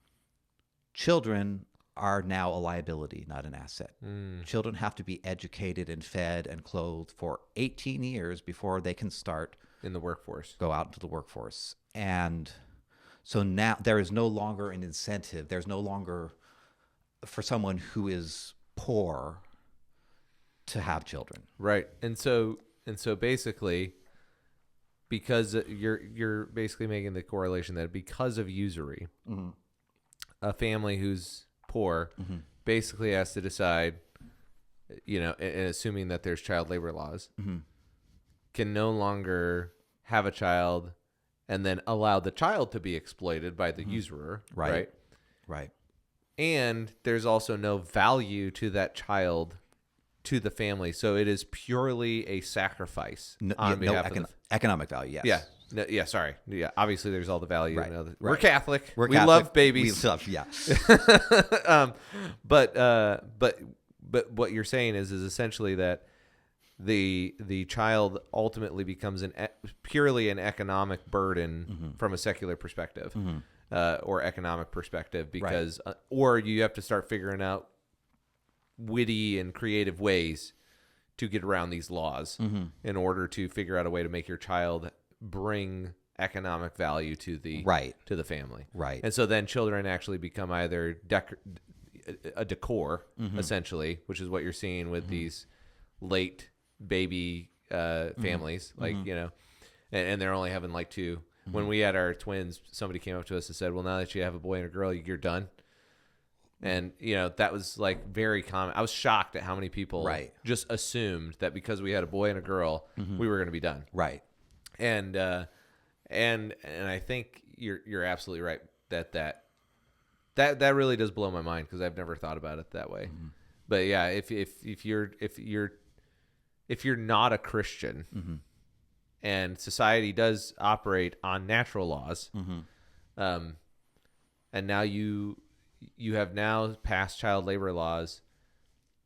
Speaker 2: children are now a liability, not an asset. Children have to be educated and fed and clothed for 18 years before they can start
Speaker 1: In the workforce.
Speaker 2: go out into the workforce. And so now there is no longer an incentive. There's no longer for someone who is poor to have children.
Speaker 1: Right. And so basically, because you're basically making the correlation that because of usury, a family who's poor basically has to decide, and assuming that there's child labor laws, can no longer have a child and then allow the child to be exploited by the usurer.
Speaker 2: Right.
Speaker 1: And there's also no value to that child to the family. So it is purely a sacrifice on behalf of the
Speaker 2: economic value, yes.
Speaker 1: Yeah. Sorry. Yeah. Obviously, there's all the value.
Speaker 2: Right.
Speaker 1: We're Catholic. We
Speaker 2: Catholic.
Speaker 1: love babies.
Speaker 2: We love, yeah.
Speaker 1: But what you're saying is essentially that the child ultimately becomes purely an economic burden from a secular perspective, or economic perspective, because or you have to start figuring out witty and creative ways to get around these laws in order to figure out a way to make your child bring economic value to the to the family.
Speaker 2: Right.
Speaker 1: And so then children actually become either a decor, essentially, which is what you're seeing with these late baby families, like, and they're only having like two. When we had our twins, somebody came up to us and said, well, now that you have a boy and a girl, you're done. And, that was like very common. I was shocked at how many people just assumed that because we had a boy and a girl, we were going to be done.
Speaker 2: Right.
Speaker 1: And I think you're absolutely right that really does blow my mind, because I've never thought about it that way. But yeah, if you're not a Christian, and society does operate on natural laws, and now you have now passed child labor laws,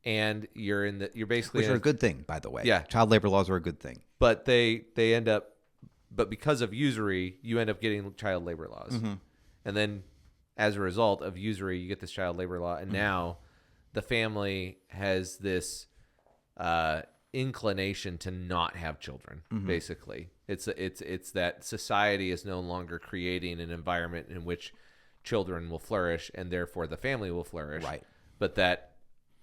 Speaker 1: and you're basically
Speaker 2: Which are a good thing, by the way.
Speaker 1: Yeah.
Speaker 2: Child labor laws are a good thing.
Speaker 1: But they end up, but because of usury, you end up getting child labor laws, and then as a result of usury, you get this child labor law, and now the family has this inclination to not have children. Basically, it's that society is no longer creating an environment in which children will flourish, and therefore the family will flourish. Right. But that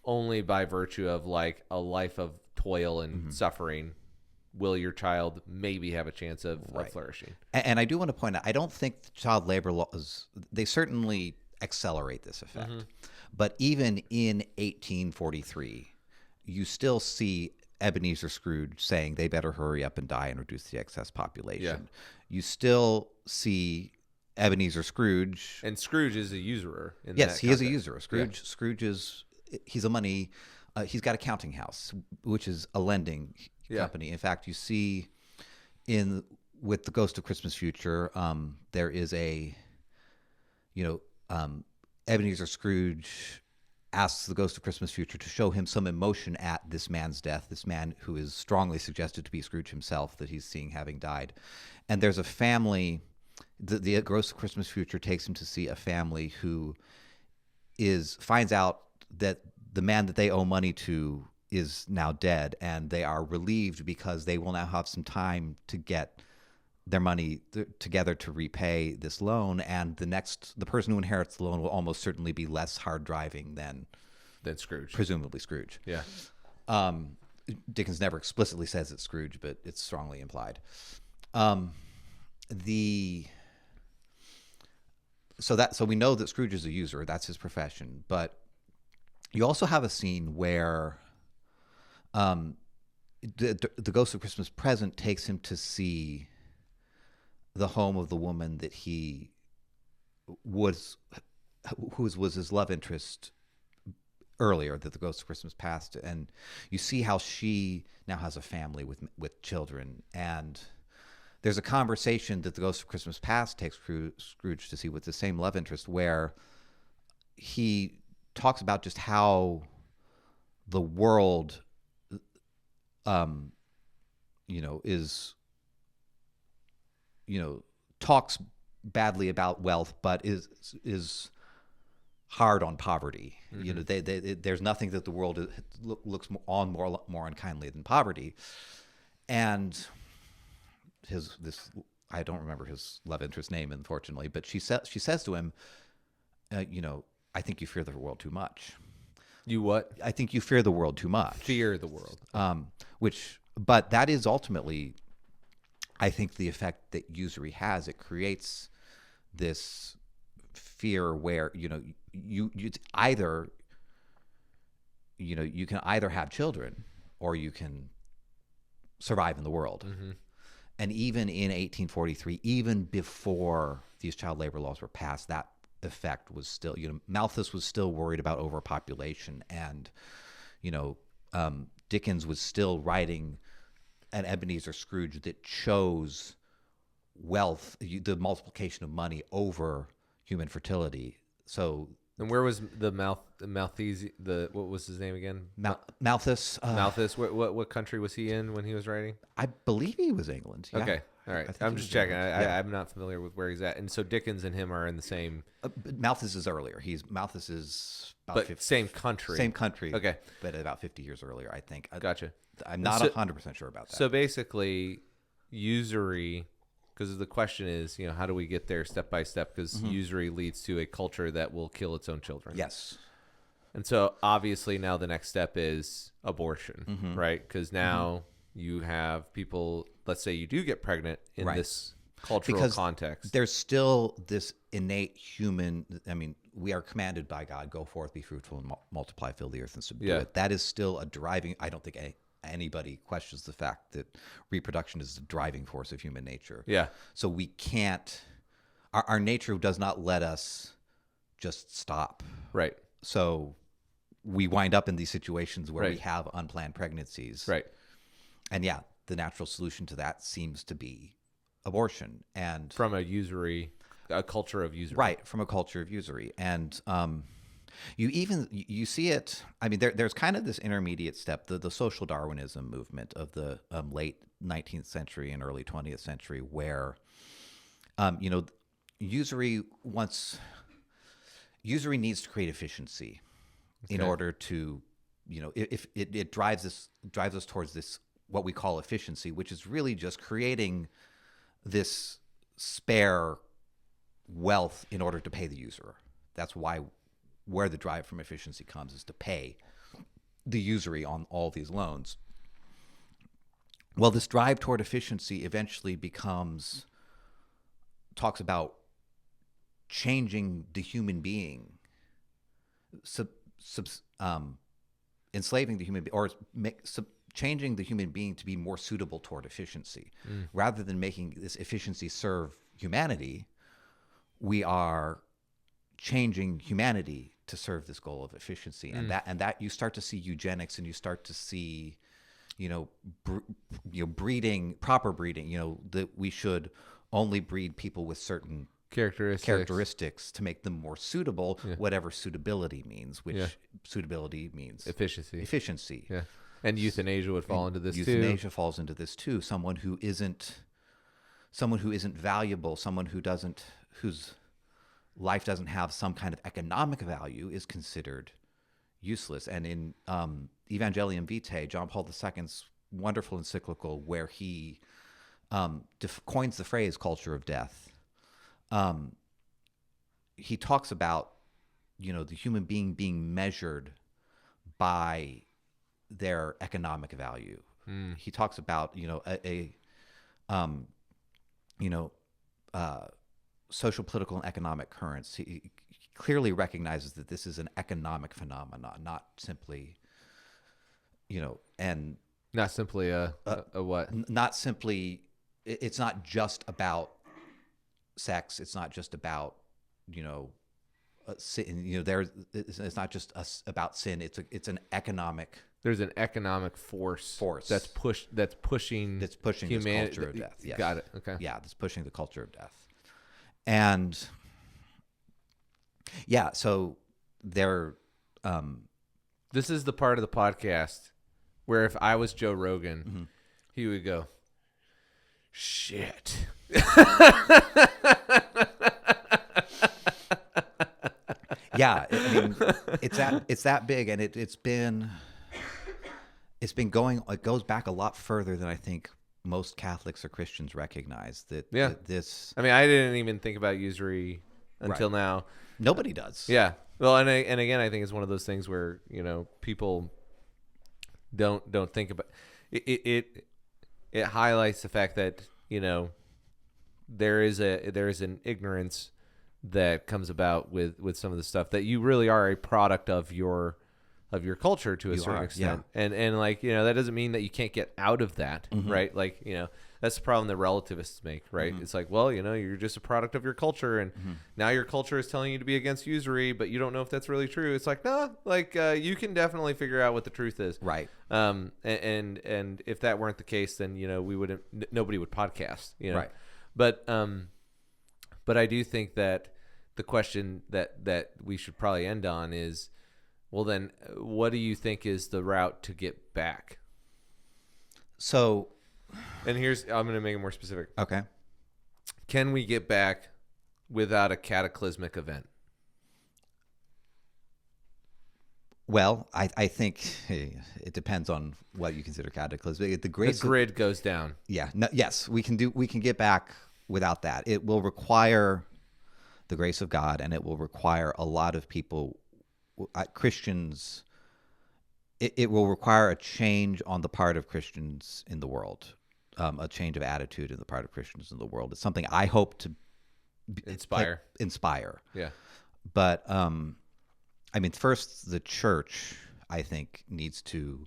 Speaker 1: only by virtue of like a life of toil and suffering will your child maybe have a chance of flourishing.
Speaker 2: And I do want to point out, I don't think child labor laws, they certainly accelerate this effect. But even in 1843, you still see Ebenezer Scrooge saying they better hurry up and die and reduce the excess population. Yeah. You still see Ebenezer Scrooge.
Speaker 1: And Scrooge is a usurer.
Speaker 2: Yes, he is a usurer. Scrooge is, he's a money, he's got a counting house, which is a lending company. In fact, you see with the Ghost of Christmas Future, there is Ebenezer Scrooge asks the Ghost of Christmas Future to show him some emotion at this man's death, this man who is strongly suggested to be Scrooge himself, that he's seeing having died. And there's a family, the Ghost of Christmas Future takes him to see a family who finds out that the man that they owe money to is now dead, and they are relieved because they will now have some time to get their money together to repay this loan, and the person who inherits the loan will almost certainly be less hard driving than
Speaker 1: Scrooge,
Speaker 2: presumably Scrooge.
Speaker 1: Yeah.
Speaker 2: Dickens never explicitly says it's Scrooge, but it's strongly implied. So we know that Scrooge is a usurer; that's his profession. But you also have a scene where the Ghost of Christmas Present takes him to see the home of the woman that who was his love interest earlier, that the Ghost of Christmas Past, and you see how she now has a family with children, and there's a conversation that the Ghost of Christmas Past takes Scrooge to see with the same love interest, where he talks about just how the world talks badly about wealth, but is hard on poverty. You know, there's nothing that the world looks more unkindly than poverty. And I don't remember his love interest name, unfortunately, but she says to him, I think you fear the world too much.
Speaker 1: You what?
Speaker 2: I think you fear the world too much.
Speaker 1: Fear the world.
Speaker 2: But that is ultimately, I think, the effect that usury has. It creates this fear where, you can either have children or you can survive in the world. And even in 1843, even before these child labor laws were passed, that effect was still, Malthus was still worried about overpopulation, and Dickens was still writing an Ebenezer Scrooge that chose wealth, the multiplication of money over human fertility. So,
Speaker 1: and where was Maltese? What was his name again?
Speaker 2: Malthus.
Speaker 1: Malthus. What country was he in when he was writing?
Speaker 2: I believe he was England. Yeah.
Speaker 1: Okay, all right. I'm just checking. I'm not familiar with where he's at, and so Dickens and him are in the same.
Speaker 2: But Malthus is earlier. Malthus is about
Speaker 1: but
Speaker 2: 50,
Speaker 1: same country.
Speaker 2: Same country.
Speaker 1: Okay,
Speaker 2: but about 50 years earlier, I think.
Speaker 1: Gotcha.
Speaker 2: I'm not 100% sure about that.
Speaker 1: So basically, usury. Because the question is, how do we get there step by step? Because usury leads to a culture that will kill its own children.
Speaker 2: Yes.
Speaker 1: And so obviously now the next step is abortion, right? Because now you have people, let's say you do get pregnant in this cultural context.
Speaker 2: There's still this innate human, we are commanded by God, go forth, be fruitful, and multiply, fill the earth, and subdue it. That is still a driving, I don't think anybody questions the fact that reproduction is the driving force of human nature.
Speaker 1: Yeah.
Speaker 2: So we can't, our nature does not let us just stop.
Speaker 1: Right.
Speaker 2: So we wind up in these situations where we have unplanned pregnancies.
Speaker 1: Right.
Speaker 2: And the natural solution to that seems to be abortion. And
Speaker 1: from a culture of usury.
Speaker 2: Right. From a culture of usury. And, you see it. There's kind of this intermediate step, the social Darwinism movement of the late 19th century and early 20th century, where, usury needs to create efficiency in order to, if it drives us towards this, what we call efficiency, which is really just creating this spare wealth in order to pay the usurer. That's where the drive from efficiency comes, is to pay the usury on all these loans. Well, this drive toward efficiency eventually talks about changing the human being, enslaving the human being, or changing the human being to be more suitable toward efficiency. Rather than making this efficiency serve humanity, we are changing humanity to serve this goal of efficiency. And that you start to see eugenics, and you start to see, breeding, proper breeding, that we should only breed people with certain characteristics to make them more suitable, whatever suitability means, which suitability means efficiency.
Speaker 1: Yeah. And euthanasia would fall into this too.
Speaker 2: Euthanasia falls into this too. Someone who isn't valuable, whose life doesn't have some kind of economic value, is considered useless. And in Evangelium Vitae, John Paul II's wonderful encyclical, where he coins the phrase culture of death, he talks about, the human being being measured by their economic value. He talks about, social, political, and economic currents. He clearly recognizes that this is an economic phenomenon, not simply, and
Speaker 1: not simply a what?
Speaker 2: Not simply. It's not just about sex. It's not just about sin. It's not just about sin. It's an economic.
Speaker 1: There's an economic force that's pushing
Speaker 2: this culture of death. Yes.
Speaker 1: Got it. Okay.
Speaker 2: Yeah, that's pushing the culture of death. And so they're
Speaker 1: this is the part of the podcast where if I was Joe Rogan, he would go, shit.
Speaker 2: Yeah, I mean, it's that big, and it's been going. It goes back a lot further than I think most Catholics or Christians recognize. That this.
Speaker 1: I mean, I didn't even think about usury until
Speaker 2: Right.
Speaker 1: now.
Speaker 2: Nobody does.
Speaker 1: Yeah. Well, and again, I think it's one of those things where people don't think about it. It highlights the fact that there is an ignorance that comes about with some of the stuff, that you really are a product of your culture to a certain extent. And like, that doesn't mean that you can't get out of that, right? Like, that's the problem that relativists make, right? It's like, well, you're just a product of your culture, and now your culture is telling you to be against usury, but you don't know if that's really true. It's like, no, like, you can definitely figure out what the truth is.
Speaker 2: Right.
Speaker 1: And if that weren't the case, then, nobody would podcast,
Speaker 2: Right.
Speaker 1: But I do think that the question that we should probably end on is, well, then what do you think is the route to get back?
Speaker 2: So,
Speaker 1: and I'm going to make it more specific.
Speaker 2: okay.
Speaker 1: Can we get back without a cataclysmic event?
Speaker 2: Well, I think it depends on what you consider cataclysmic. The
Speaker 1: grid goes down.
Speaker 2: Yeah. No, yes, we can get back without that. It will require the grace of God, and it will require a lot of people, Christians. It will require a change on the part of Christians in the world, a change of attitude in the part of Christians in the world. It's something I hope to
Speaker 1: Inspire.
Speaker 2: Yeah. But I mean, first, the church, I think, needs to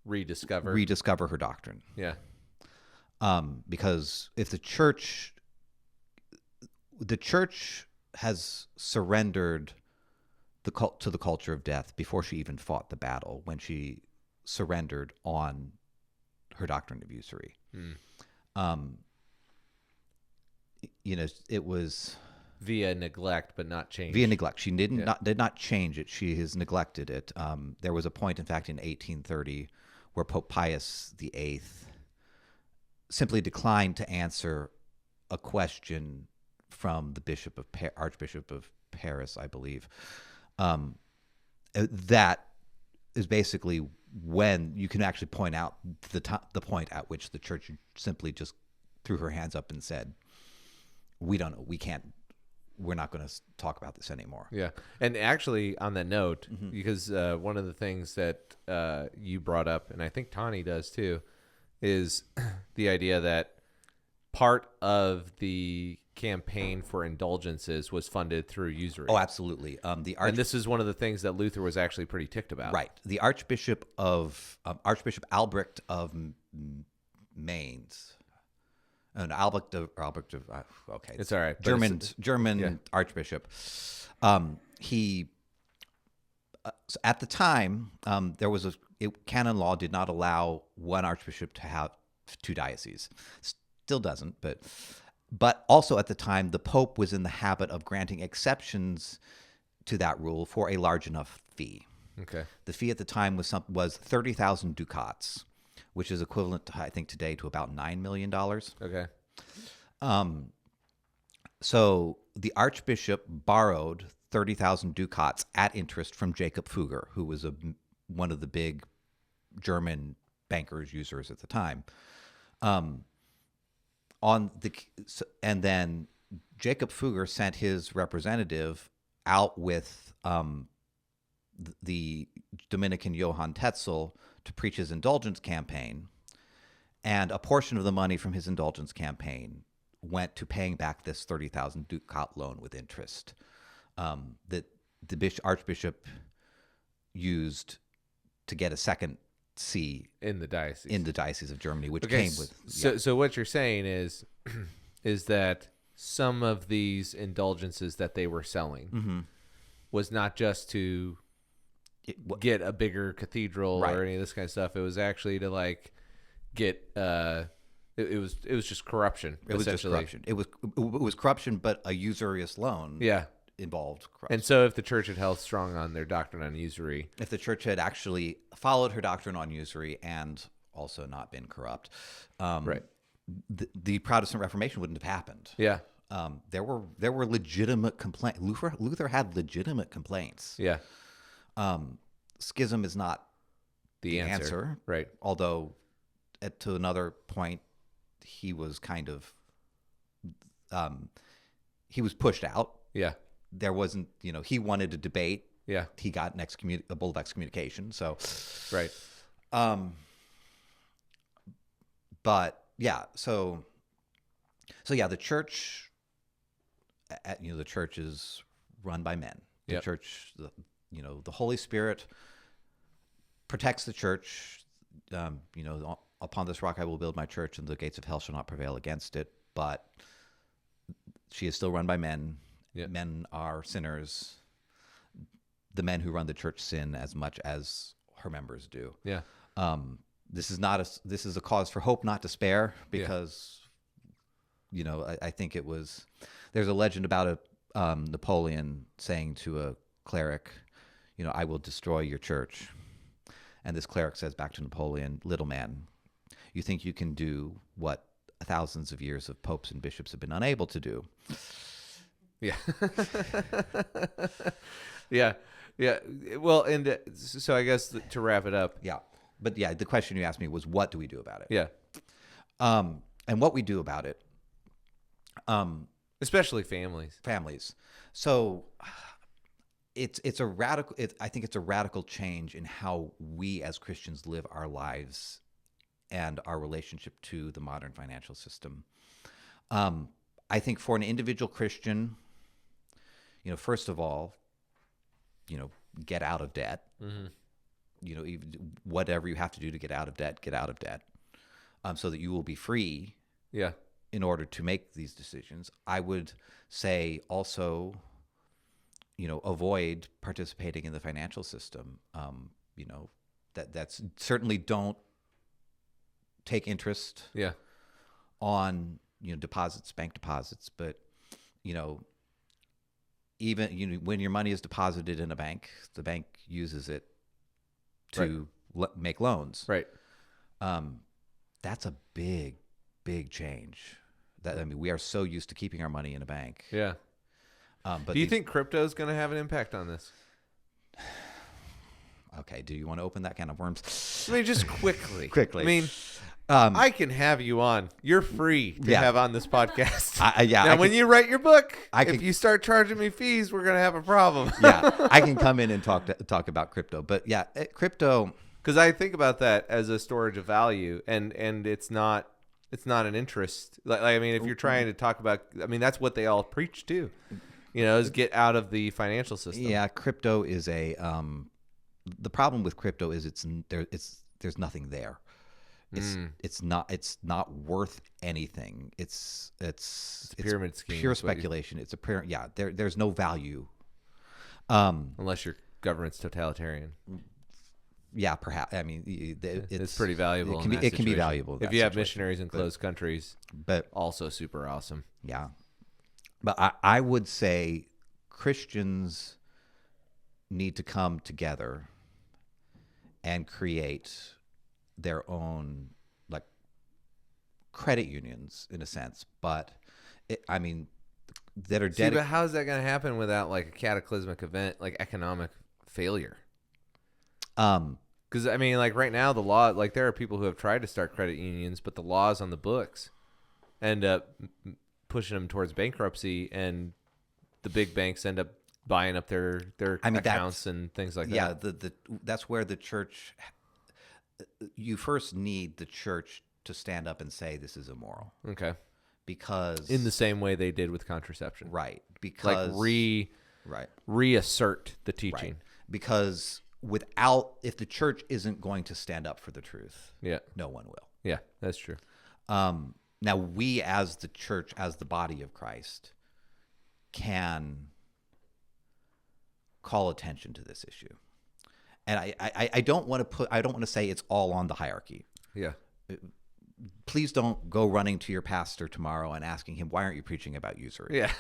Speaker 2: rediscover her doctrine.
Speaker 1: Yeah.
Speaker 2: Because if the church has surrendered to the culture of death before she even fought the battle, when she surrendered on her doctrine of usury. It was
Speaker 1: via neglect, but not change.
Speaker 2: Via neglect. She did not change it. She has neglected it. There was a point, in fact, in 1830, where Pope Pius VIII simply declined to answer a question from the Archbishop of Paris, I believe. That is basically when you can actually point out the point at which the church simply just threw her hands up and said, "We don't know. We can't. We're not going to talk about this anymore."
Speaker 1: Yeah. And actually, on that note, because one of the things that you brought up, and I think Tani does too, is the idea that part of the campaign for indulgences was funded through usury.
Speaker 2: Oh, absolutely.
Speaker 1: And this is one of the things that Luther was actually pretty ticked about.
Speaker 2: Right. The Archbishop Albrecht of Mainz. And Albrecht of okay,
Speaker 1: it's all right.
Speaker 2: German Archbishop. He so at the time there was canon law did not allow one archbishop to have two dioceses. Still doesn't, but also at the time the Pope was in the habit of granting exceptions to that rule for a large enough fee.
Speaker 1: Okay. The
Speaker 2: fee at the time was 30,000 ducats, which is equivalent to, I think, today to about $9 million.
Speaker 1: Okay.
Speaker 2: So the Archbishop borrowed 30,000 ducats at interest from Jacob Fugger, who was one of the big German bankers, usurers at the time. And then Jacob Fugger sent his representative out with the Dominican Johann Tetzel to preach his indulgence campaign, and a portion of the money from his indulgence campaign went to paying back this 30,000 ducat loan with interest that the Archbishop used to get a second see
Speaker 1: in the diocese
Speaker 2: of Germany, which came with.
Speaker 1: So what you're saying is that some of these indulgences that they were selling was not just to get a bigger cathedral or any of this kind of stuff. It was actually to like get it was just corruption.
Speaker 2: It was just corruption. It was corruption, but a usurious loan.
Speaker 1: Yeah.
Speaker 2: Involved corruption.
Speaker 1: And so if the church had held strong on their doctrine on usury,
Speaker 2: if the church had actually followed her doctrine on usury and also not been corrupt,
Speaker 1: right,
Speaker 2: the Protestant Reformation wouldn't have happened.
Speaker 1: Yeah.
Speaker 2: There were legitimate complaints. Luther had legitimate complaints.
Speaker 1: Yeah.
Speaker 2: Schism is not
Speaker 1: The answer. Right.
Speaker 2: Although, to another point, he was kind of he was pushed out.
Speaker 1: Yeah.
Speaker 2: There wasn't, he wanted to debate.
Speaker 1: Yeah.
Speaker 2: He got a bull of excommunication. So,
Speaker 1: right.
Speaker 2: But yeah, so yeah, the church, the church is run by men. The
Speaker 1: Yep.
Speaker 2: church, the Holy Spirit protects the church. Upon this rock I will build my church, and the gates of hell shall not prevail against it. But she is still run by men.
Speaker 1: Yep.
Speaker 2: Men are sinners. The men who run the church sin as much as her members do.
Speaker 1: Yeah.
Speaker 2: This is a cause for hope, not despair, because I think there's a legend about Napoleon saying to a cleric, I will destroy your church. And this cleric says back to Napoleon, little man, you think you can do what thousands of years of popes and bishops have been unable to do?
Speaker 1: Yeah. Yeah. Yeah. Well, and so I guess to wrap it up.
Speaker 2: Yeah. But yeah, the question you asked me was, what do we do about it?
Speaker 1: Yeah.
Speaker 2: And what we do about it.
Speaker 1: Especially families.
Speaker 2: So it's a radical. I think it's a radical change in how we as Christians live our lives and our relationship to the modern financial system. I think for an individual Christian, first of all, get out of debt.
Speaker 1: Mm-hmm.
Speaker 2: Whatever you have to do to get out of debt, so that you will be free.
Speaker 1: Yeah.
Speaker 2: In order to make these decisions. I would say also, avoid participating in the financial system. That's certainly don't take interest.
Speaker 1: Yeah.
Speaker 2: On bank deposits, but even when your money is deposited in a bank, the bank uses it to make loans.
Speaker 1: Right.
Speaker 2: That's a big change. We are so used to keeping our money in a bank.
Speaker 1: Yeah.
Speaker 2: But
Speaker 1: do you think crypto is going to have an impact on this?
Speaker 2: Okay. Do you want to open that can of worms?
Speaker 1: I mean, just quickly.
Speaker 2: Quickly.
Speaker 1: I mean, I can have you on. You're free to have on this podcast. Now, when you write your book, if you start charging me fees, we're going to have a problem.
Speaker 2: Yeah. I can come in and talk about crypto. But yeah, crypto.
Speaker 1: Because I think about that as a storage of value, and it's not an interest. I mean, if you're trying to talk about, that's what they all preach too. Is get out of the financial system.
Speaker 2: Yeah, crypto is the problem with crypto is there's nothing there. It's not worth anything. It's
Speaker 1: a pyramid scheme.
Speaker 2: Pure speculation. There's no value.
Speaker 1: Unless your government's totalitarian.
Speaker 2: Yeah, perhaps. I mean,
Speaker 1: it's pretty valuable.
Speaker 2: It can be valuable
Speaker 1: if you have missionaries in closed countries, but also super awesome.
Speaker 2: Yeah, but I would say Christians need to come together and create their own credit unions in a sense, but that are
Speaker 1: dedicated. But how is that going to happen without a cataclysmic event like economic failure? Because right now the law, there are people who have tried to start credit unions, but the laws on the books end up pushing them towards bankruptcy, and the big banks end up buying up their accounts and things like that.
Speaker 2: Yeah, that's where the church. You first need the church to stand up and say this is immoral.
Speaker 1: Okay.
Speaker 2: Because
Speaker 1: in the same way they did with contraception,
Speaker 2: right? Because
Speaker 1: reassert the teaching,
Speaker 2: right. Because if the church isn't going to stand up for the truth, no one will.
Speaker 1: Yeah, that's true.
Speaker 2: Now we as the church, as the body of Christ, can call attention to this issue. And I don't want to say it's all on the hierarchy.
Speaker 1: Yeah.
Speaker 2: Please don't go running to your pastor tomorrow and asking him, why aren't you preaching about usury?
Speaker 1: Yeah.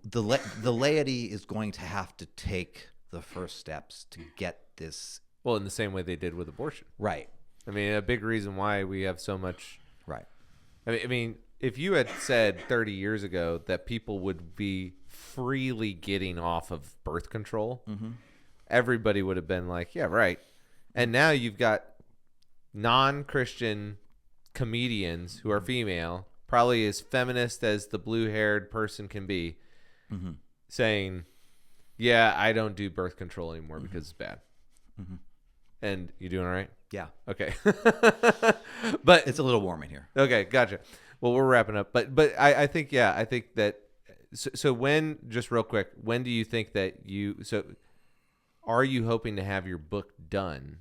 Speaker 2: The laity is going to have to take the first steps to get this.
Speaker 1: Well, in the same way they did with abortion.
Speaker 2: Right.
Speaker 1: A big reason why we have so much.
Speaker 2: Right.
Speaker 1: if you had said 30 years ago that people would be freely getting off of birth control, everybody would have been like, yeah, right. And now you've got non-Christian comedians who are female, probably as feminist as the blue-haired person can be, saying, yeah, I don't do birth control anymore because it's bad. And you doing all right?
Speaker 2: Yeah.
Speaker 1: Okay. But
Speaker 2: It's a little warm in here.
Speaker 1: okay, gotcha. Well, we're wrapping up. But I think that so when, just real quick, when do you think that are you hoping to have your book done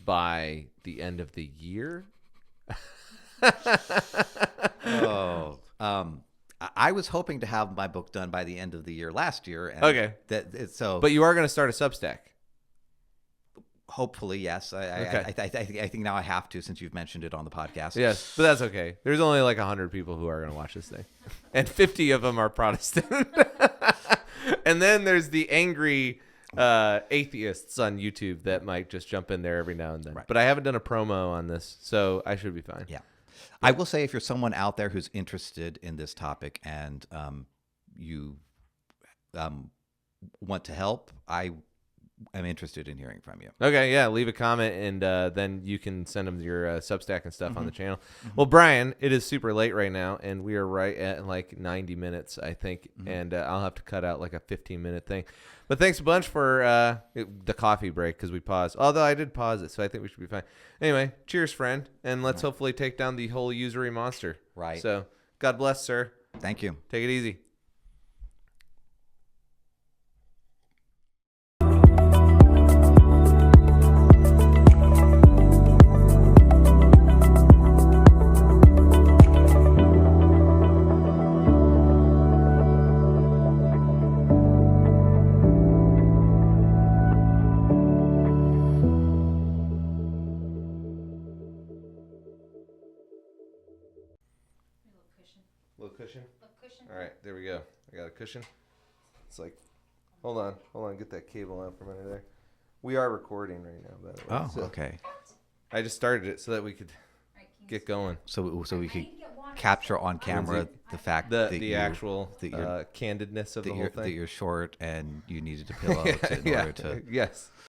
Speaker 1: by the end of the year?
Speaker 2: I was hoping to have my book done by the end of the year last year. And
Speaker 1: Okay. But you are going to start a Substack.
Speaker 2: Hopefully, yes. I think now I have to, since you've mentioned it on the podcast.
Speaker 1: Yes, but that's okay. There's only like 100 people who are going to watch this thing, and 50 of them are Protestant. And then there's the angry atheists on YouTube that might just jump in there every now and then.
Speaker 2: Right.
Speaker 1: But I haven't done a promo on this, so I should be fine.
Speaker 2: Yeah. I will say, if you're someone out there who's interested in this topic and you want to help, I'm interested in hearing from you.
Speaker 1: Okay, yeah, leave a comment, and then you can send them your Substack and stuff on the channel. Well, Brian, it is super late right now, and we are right at like 90 minutes, I think, and I'll have to cut out like a 15-minute thing. But thanks a bunch for the coffee break, because we paused. Although I did pause it, so I think we should be fine. Anyway, cheers, friend, and let's hopefully take down the whole Usury monster.
Speaker 2: Right.
Speaker 1: So, God bless, sir.
Speaker 2: Thank you.
Speaker 1: Take it easy. Little cushion? All right, there we go. I got a cushion. It's like, hold on, get that cable out from under there. We are recording right now, by the way.
Speaker 2: Oh,
Speaker 1: So
Speaker 2: okay.
Speaker 1: I just started it so that we could get going.
Speaker 2: So we could capture on camera the fact that
Speaker 1: The actual candidness of the whole
Speaker 2: that
Speaker 1: thing.
Speaker 2: you're short and you needed a pillow in order to.
Speaker 1: Yes.